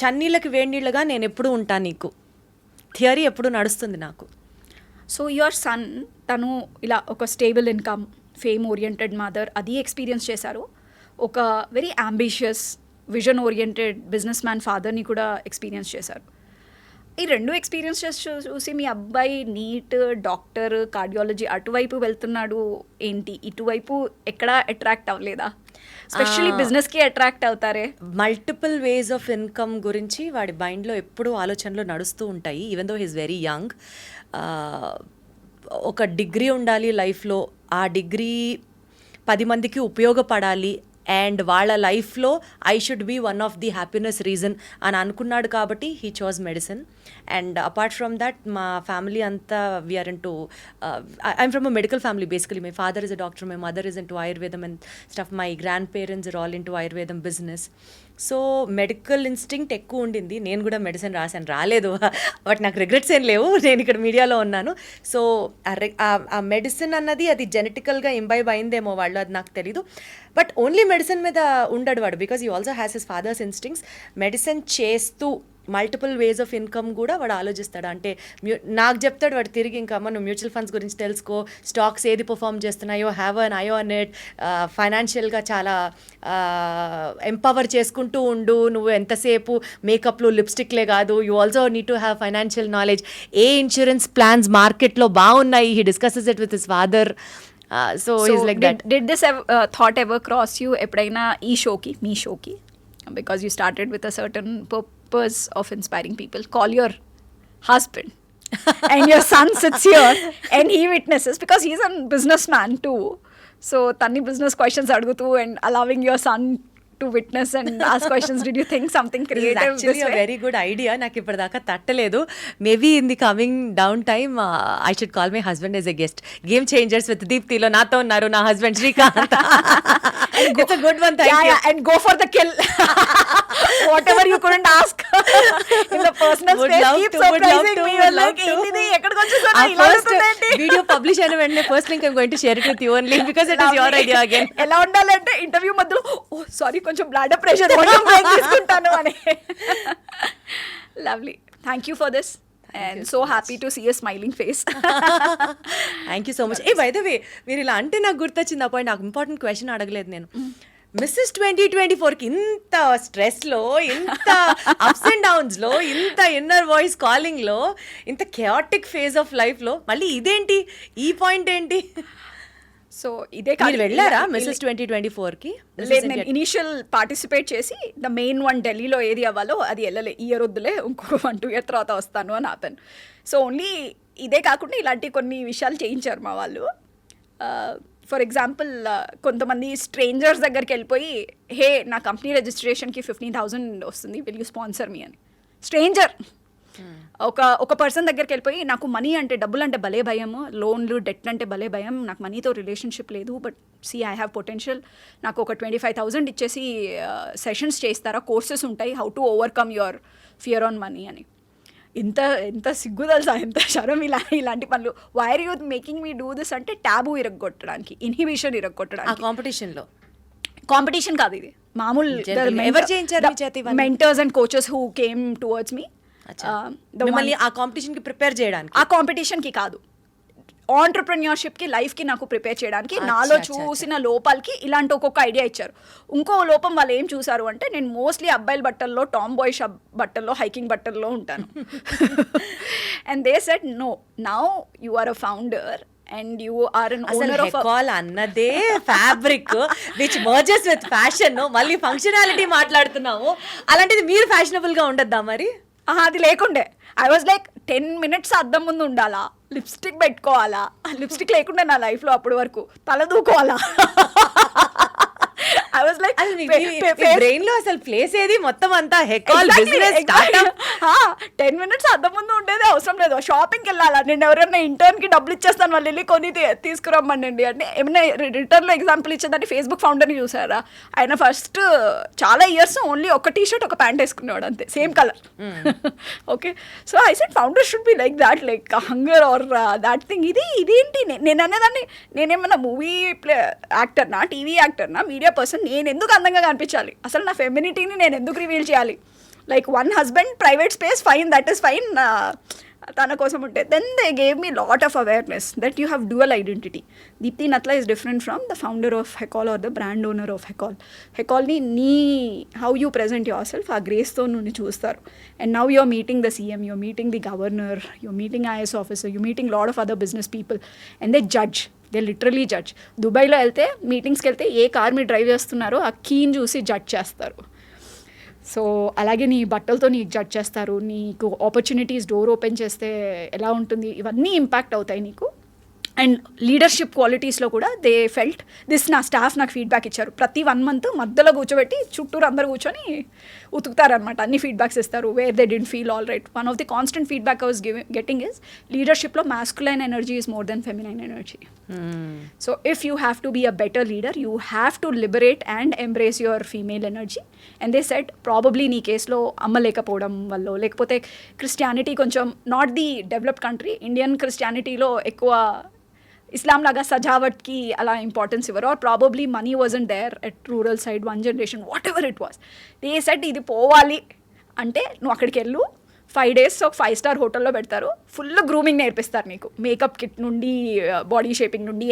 చన్నీళ్ళకి వేడినీళ్ళగా నేను ఎప్పుడు ఉంటాను, నీకు థియరీ ఎప్పుడు నడుస్తుంది నాకు.
సో యువర్ సన్, తను ఇలా ఒక stable income, fame oriented mother, అది ఎక్స్పీరియన్స్ చేశారు. ఒక very ambitious, vision oriented business man ఫాదర్ని కూడా ఎక్స్పీరియన్స్ చేశారు. ఈ 2 ఎక్స్పీరియన్స్ చూసి మీ అబ్బాయి నీట్, డాక్టర్, కార్డియాలజీ అటువైపు వెళ్తున్నాడు ఏంటి, ఇటువైపు ఎక్కడా అట్రాక్ట్ అవ్వలేదా? స్పెషల్లీ బిజినెస్కి అట్రాక్ట్ అవుతారే.
మల్టిపుల్ వేస్ ఆఫ్ ఇన్కమ్ గురించి వాడి మైండ్లో ఎప్పుడూ ఆలోచనలు నడుస్తూ ఉంటాయి. Even though he's very young. ఒక డిగ్రీ ఉండాలి లైఫ్లో, ఆ డిగ్రీ 10 మందికి ఉపయోగపడాలి, అండ్ వాళ్ళ లైఫ్లో I should be one of the happiness reason అని అనుకున్నాడు కాబట్టి he chose medicine. And apart from that మా ఫ్యామిలీ అంతా we're into, I'm from a medical family basically. My father is a doctor, my mother is into Ayurveda and stuff, my grandparents are all into Ayurveda business. So medical instinct ఎక్కువ ఉండింది. నేను కూడా medicine రాశాను, రాలేదు, but నాకు regrets ఏం లేవు, నేను ఇక్కడ మీడియాలో ఉన్నాను. సో ఆ మెడిసిన్ అన్నది అది జెనెటికల్గా ఇంబైబ్ అయిందేమో వాళ్ళు, అది నాకు తెలీదు. బట్ ఓన్లీ మెడిసిన్ మీద ఉండడు వాడు, because he also has his father's instincts. Medicine చేస్తూ మల్టిపుల్ వేస్ ఆఫ్ ఇన్కమ్ కూడా వాడు ఆలోచిస్తాడు. అంటే నాకు చెప్తాడు వాడు తిరిగి, ఇంకా అమ్మ నువ్వు మ్యూచువల్ ఫండ్స్ గురించి తెలుసుకో, స్టాక్స్ ఏది పర్ఫామ్ చేస్తున్నాయో, have an eye on it, ఫైనాన్షియల్గా చాలా ఎంపవర్ చేసుకుంటూ ఉండు, నువ్వు ఎంతసేపు మేకప్లు లిప్స్టిక్లే కాదు, you also need to have financial knowledge, A insurance plans మార్కెట్లో బాగున్నాయి, he discusses it with his father. So is like that.
Did this thought ever cross you ఎప్పుడైనా ఈ షోకి, మీ షోకి, because you started with a certain purpose of inspiring people, call your husband and your son sits here and he witnesses, because he's a businessman too, so tani business questions adugutu and allowing your son to witness and ask questions. Did you think something creative this
actually
way?
Very good idea. నాకు ఇప్పటిదాకా తట్టలేదు. Maybe in the coming down time I should call my husband as a guest. Game changers with దీప్తిలో నాతో ఉన్నారు నా husband Srikanth. It's a good one. Thank you.
And go for the kill. Whatever you couldn't ask in the personal
Would
space,
love
keep
to, would love
surprising
to,
me.
would
You're
love
like,
to.
ఏంటిది ఎక్కడికి వచ్చేసాను ఇలా అవుతుందేంటి?
Video publish అయిన వెంటనే first link I'm going to share it with you only because it is your idea again.
ఎలా ఉండాలంటే interview మధ్యలో ఓ sorry కొంచెం బ్లడ్ ప్రెషర్ కొంచెం బ్రేక్ తీసుకుంటాను అని. Lovely. Thank you for this and so happy to see a smiling face.
Thank you so much. A by the way మీరు ఇలా అంటే నాకు గుర్తొచ్చింది ఆ పాయింట్. నాకు ఇంపార్టెంట్ క్వశ్చన్ అడగలేదు నేను. మిస్సెస్ 2024కి ఇంత స్ట్రెస్లో, ఇంత అప్స్ అండ్ డౌన్స్లో, ఇంత ఇన్నర్ వాయిస్ కాలింగ్లో, ఇంత కెయాటిక్ ఫేజ్ ఆఫ్ లైఫ్లో మళ్ళీ ఇదేంటి, ఈ పాయింట్ ఏంటి?
సో ఇదే
మీరు వెళ్ళారా మిస్సెస్ 2024కి?
లేదు, నేను ఇనీషియల్ పార్టిసిపేట్ చేసి ద మెయిన్ వన్ ఢిల్లీలో ఏది అవ్వాలో అది వెళ్ళలే. ఈ ఇయర్ వద్దులే, ఇంకో 1-2 years తర్వాత వస్తాను అని ఆపాను. సో ఓన్లీ ఇదే కాకుండా ఇలాంటి కొన్ని విషయాలు చేయించారు మా వాళ్ళు. ఫర్ ఎగ్జాంపుల్ కొంతమంది స్ట్రేంజర్స్ దగ్గరికి వెళ్ళిపోయి హే నా కంపెనీ రిజిస్ట్రేషన్కి 15,000 వస్తుంది, విల్ యూ స్పాన్సర్ మీ అని. స్ట్రేంజర్ ఒక పర్సన్ దగ్గరికి వెళ్ళిపోయి నాకు మనీ అంటే డబ్బులు అంటే భలే భయం, లోన్లు డెట్లు అంటే భలే భయం, నాకు మనీతో రిలేషన్షిప్ లేదు, but see I have potential, నాకు ఒక 25,000 ఇచ్చేసి సెషన్స్ చేస్తారా, కోర్సెస్ ఉంటాయి, how to overcome your fear on money అని. ఎంత సిగ్గు తెలుసా, ఎంత శరం ఇలాంటి పనులు. Why are you making me do this అంటే ట్యాబు ఇరగొట్టడానికి, ఇన్హిబిషన్ ఇరగొట్టడానికి. కాంపిటీషన్ కాదు ఇది, మామూలు mentors and coaches who came towards me.
మిమ్మల్ని ఆ కాంపిటీషన్కి ప్రిపేర్ చేయడానికి.
ఆ కాంపిటీషన్కి కాదు, ఆంటర్ప్రెన్యూర్షిప్కి, లైఫ్కి నాకు ప్రిపేర్ చేయడానికి. నాలో చూసిన లోపాలకి ఇలాంటి ఒక్కొక్క ఐడియా ఇచ్చారు. ఇంకో లోపం వాళ్ళు ఏం చూసారు అంటే నేను మోస్ట్లీ అబ్బాయిల బట్టల్లో, టామ్ బాయ్ బట్టల్లో, హైకింగ్ బట్టల్లో ఉంటాను. And they said no, now you are a founder and you are an owner of
Hecol annade fabric which merges with fashion. మళ్ళీ ఫంక్షనాలిటీ మాట్లాడుతున్నాము, అలాంటిది మీరు ఫ్యాషనబుల్ గా ఉండద్దా మరి?
అది లేకుండే. ఐ వాజ్ లైక్ 10 minutes అద్దం ముందు ఉండాలా, లిప్స్టిక్ పెట్టుకోవాలా, లిప్స్టిక్ లేకుండా నా లైఫ్లో అప్పటి వరకు తల దూకోవాలా. I was like,
బ్రెయిన్ లో అసలు ప్లేస్ ఏది మొత్తం అంతా హెకాల్ బిజినెస్ స్టార్ట్అప్.
10 minutes అద్దం ముందు ఉండేది అవసరం లేదు. షాపింగ్కి వెళ్ళాలా, నేను ఎవరైనా ఇంటర్న్కి డబ్బులు ఇచ్చేస్తాను, వాళ్ళు వెళ్ళి కొని తీసుకురమ్మండి అంటే ఏమైనా రిటర్న్లో ఎగ్జాంపుల్ ఇచ్చేదాన్ని ఫేస్బుక్ ఫౌండర్ని చూసారా, ఆయన ఫస్ట్ చాలా ఇయర్స్ ఓన్లీ ఒక టీషర్ట్ ఒక ప్యాంట్ వేసుకునేవాడు అంతే, same colour. Okay, so I said founder should be like that, like hunger or that thing. ఇదేంటి నేను అనేదాన్ని, నేనేమన్నా మూవీ యాక్టర్నా, టీవీ యాక్టర్నా, మీడియా పర్సన్, నేను ఎందుకు అందంగా కనిపించాలి, అసలు నా ఫెమినిటీని నేను ఎందుకు రివీల్ చేయాలి? Like one husband, private space, fine, that is fine తన కోసం ఉంటే. Then they gave me lot of awareness that you have dual identity. Deepti Nathla is different from the founder of Hecall or the brand owner of Hecall. హెకాల్ని how you present yourself, ఆ గ్రేస్తో నుండి చూస్తారు. And now you're meeting the CM, you're meeting the governor, you're meeting IAS officer, you meeting lot of other business people and they judge. They literally judge. దుబాయ్లో వెళ్తే, మీటింగ్స్కి వెళ్తే ఏ car మీరు drive చేస్తున్నారో ఆ కీని చూసి జడ్జ్ చేస్తారు. సో అలాగే నీ బట్టలతో నీకు జడ్జ్ చేస్తారు, నీకు ఆపర్చునిటీస్ డోర్ ఓపెన్ చేస్తే ఎలా ఉంటుంది, ఇవన్నీ ఇంపాక్ట్ అవుతాయి నీకు. అండ్ లీడర్షిప్ క్వాలిటీస్లో కూడా దే ఫెల్ట్ దిస్. నా స్టాఫ్ నాకు ఫీడ్బ్యాక్ ఇచ్చారు. ప్రతి 1 month మధ్యలో కూర్చోబెట్టి చుట్టూరు అందరు కూర్చొని ఉతుకుతారనమాట, అన్ని ఫీడ్బ్యాక్స్ ఇస్తారు where they didn't feel all right. One of the constant feedback I was getting is లీడర్షిప్లో masculine energy is more then feminine energy. So if you have to be a better leader, you have to liberate and embrace your female energy. And they said probably నీ కేసులో అమ్మ లేకపోవడం వల్ల, లేకపోతే Christianity కొంచెం not the developed country, Indian క్రిస్టియానిటీలో ఎక్కువ Islam లాగా సజావట్కి అలా ఇంపార్టెన్స్ ఇవ్వరు, are probably money wasn't there at rural side 1 generation, whatever it was. They said ఇది పోవాలి అంటే నువ్వు అక్కడికి వెళ్ళు, 5 days ఒక 5-star హోటల్లో పెడతారు, ఫుల్ గ్రూమింగ్ నేర్పిస్తారు నీకు, మేకప్ కిట్ నుండి బాడీ షేపింగ్ నుండి,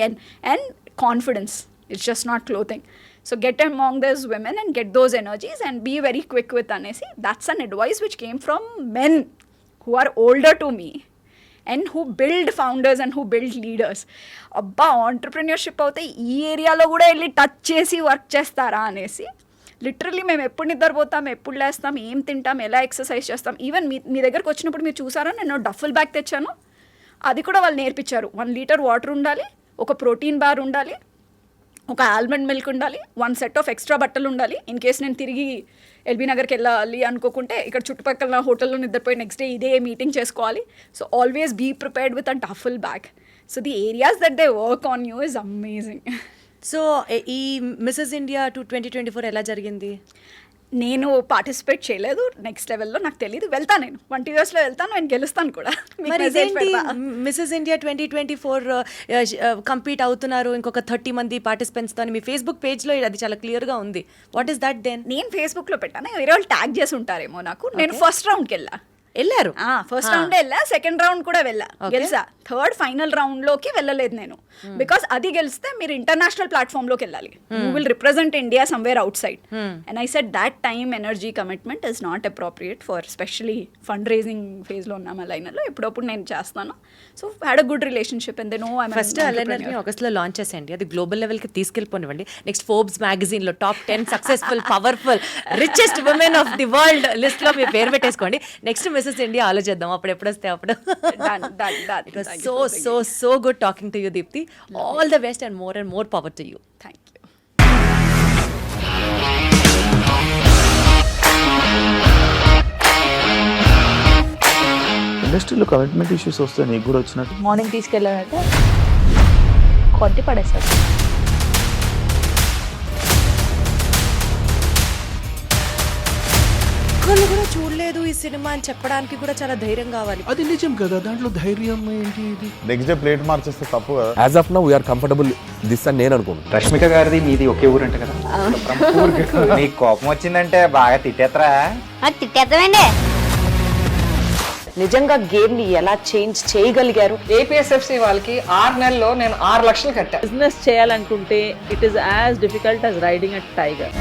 and confidence. It's just not clothing. So get among those women and get those energies and be very quick with అనేసి. That's an advice which came from men who are older to me and who build founders and who build leaders. అబ్బా, entrepreneurship అయితే ఈ ఏరియాలో కూడా వెళ్ళి touch చేసి work చేస్తారా అనేసి. లిటరలీ మేము ఎప్పుడు నిద్రపోతాం, ఎప్పుడు లేస్తాం, ఏం తింటాం, ఎలా ఎక్సర్సైజ్ చేస్తాం. ఈవెన్ మీ దగ్గరకు వచ్చినప్పుడు మీరు చూసారా, నేను డఫుల్ బ్యాగ్ తెచ్చాను, అది కూడా వాళ్ళు నేర్పించారు. 1 liter వాటర్ ఉండాలి, ఒక ప్రోటీన్ బార్ ఉండాలి, ఒక ఆల్మండ్ మిల్క్ ఉండాలి, 1 సెట్ ఆఫ్ ఎక్స్ట్రా బట్టలు ఉండాలి. ఇన్ కేస్ నేను తిరిగి ఎల్బీ నగర్కి వెళ్ళాలి అనుకోకుంటే ఇక్కడ చుట్టుపక్కల హోటల్లో నిద్రపోయి నెక్స్ట్ డే ఇదే మీటింగ్ చేసుకోవాలి. So always be prepared with a duffel bag. So the areas that they work on you is amazing.
So ఈ మిస్సెస్ ఇండియా 2024 ఎలా జరిగింది?
నేను పార్టిసిపేట్ చేయలేదు. నెక్స్ట్ లెవెల్లో నాకు తెలియదు. వెళ్తాను, నేను 20 yearsలో వెళ్తాను, నేను గెలుస్తాను కూడా.
మరి ఇదేంటి మిస్సెస్ ఇండియా 2024 కంపీట్ అవుతున్నారు ఇంకొక 30 మంది పార్టిసిపెంట్స్తో మీ ఫేస్బుక్ పేజ్లో అది చాలా క్లియర్గా ఉంది. What is that then?
నేను ఫేస్బుక్లో పెట్టాను, వేరే వాళ్ళు ట్యాగ్ చేసి ఉంటారేమో నాకు. నేను ఫస్ట్ రౌండ్కి
వెళ్ళారు.
ఫస్ట్ రౌండ్ వెళ్ళా, సెకండ్ రౌండ్ కూడా వెళ్ళా, గెలిసా. థర్డ్ ఫైనల్ రౌండ్ లోకి వెళ్ళలేదు నేను. బికాస్ అది గెలిస్తే మీరు ఇంటర్నేషనల్ ప్లాట్ఫామ్ లోకి వెళ్ళాలి. You will represent India somewhere outside. And I said that time energy commitment is not appropriate for specially fundraising phase లో ఉన్నాం. లైనర్లో ఎప్పుడప్పుడు నేను చేస్తాను. So had a good relationship. And then
first అలైనర్ని ఆగస్ట్లో లాంచ్ చేసేయండి, అది గ్లోబల్ లెవెల్కి తీసుకెళ్ళిపోనివ్వండి. నెక్స్ట్ ఫోర్బ్స్ మ్యాగజైన్లో top 10 successful powerful richest women of the world లిస్ట్లో మీ పేరు పెట్టేసుకోండి. నెక్స్ట్ మిస్సెస్ ఇండియా ఆలోచిద్దాం, అప్పుడు ఎప్పుడు వస్తే అప్పుడు. So good talking to you Deepti. All the best and more power to you.
Thank you.
ఇండస్ట్రీలో కమిట్మెంట్ ఇష్యూస్ వస్తే నీకు కూడా వచ్చినట్టు?
మార్నింగ్ తీసుకెళ్ళాలంటే కొట్టి పడేస్తారు.
ఒక్కళ్ళు కూడా చూడలేదు ఈ సినిమా అని చెప్పడానికి కూడా చాలా ధైర్యం కావాలి.
అది నిజం కదా, దాంట్లో ధైర్యం ఏంటి? ఇది
నెక్స్ట్ డే ప్లేట్ మార్చేస్తే తప్పు కదా.
As of now we're comfortable this అని నేను అనుకుంటున్నాను.
రష్మిక గారిది మీది ఒకే ఊరు అంట కదా? మీకు కోపం వచ్చిందంటే బాగా తిట్టేత్తరా?
తిట్టేద్దామండి.
నిజంగా గేమ్ ని ఎలా చేంజ్ చేయగలిగారు?
ఏపీఎస్ఎఫ్సి వాళ్ళకి 6 నెలల్లో నేను 6 లక్షలు కట్టా.
బిజినెస్ చేయాలనుకుంటే it is as difficult as riding a tiger.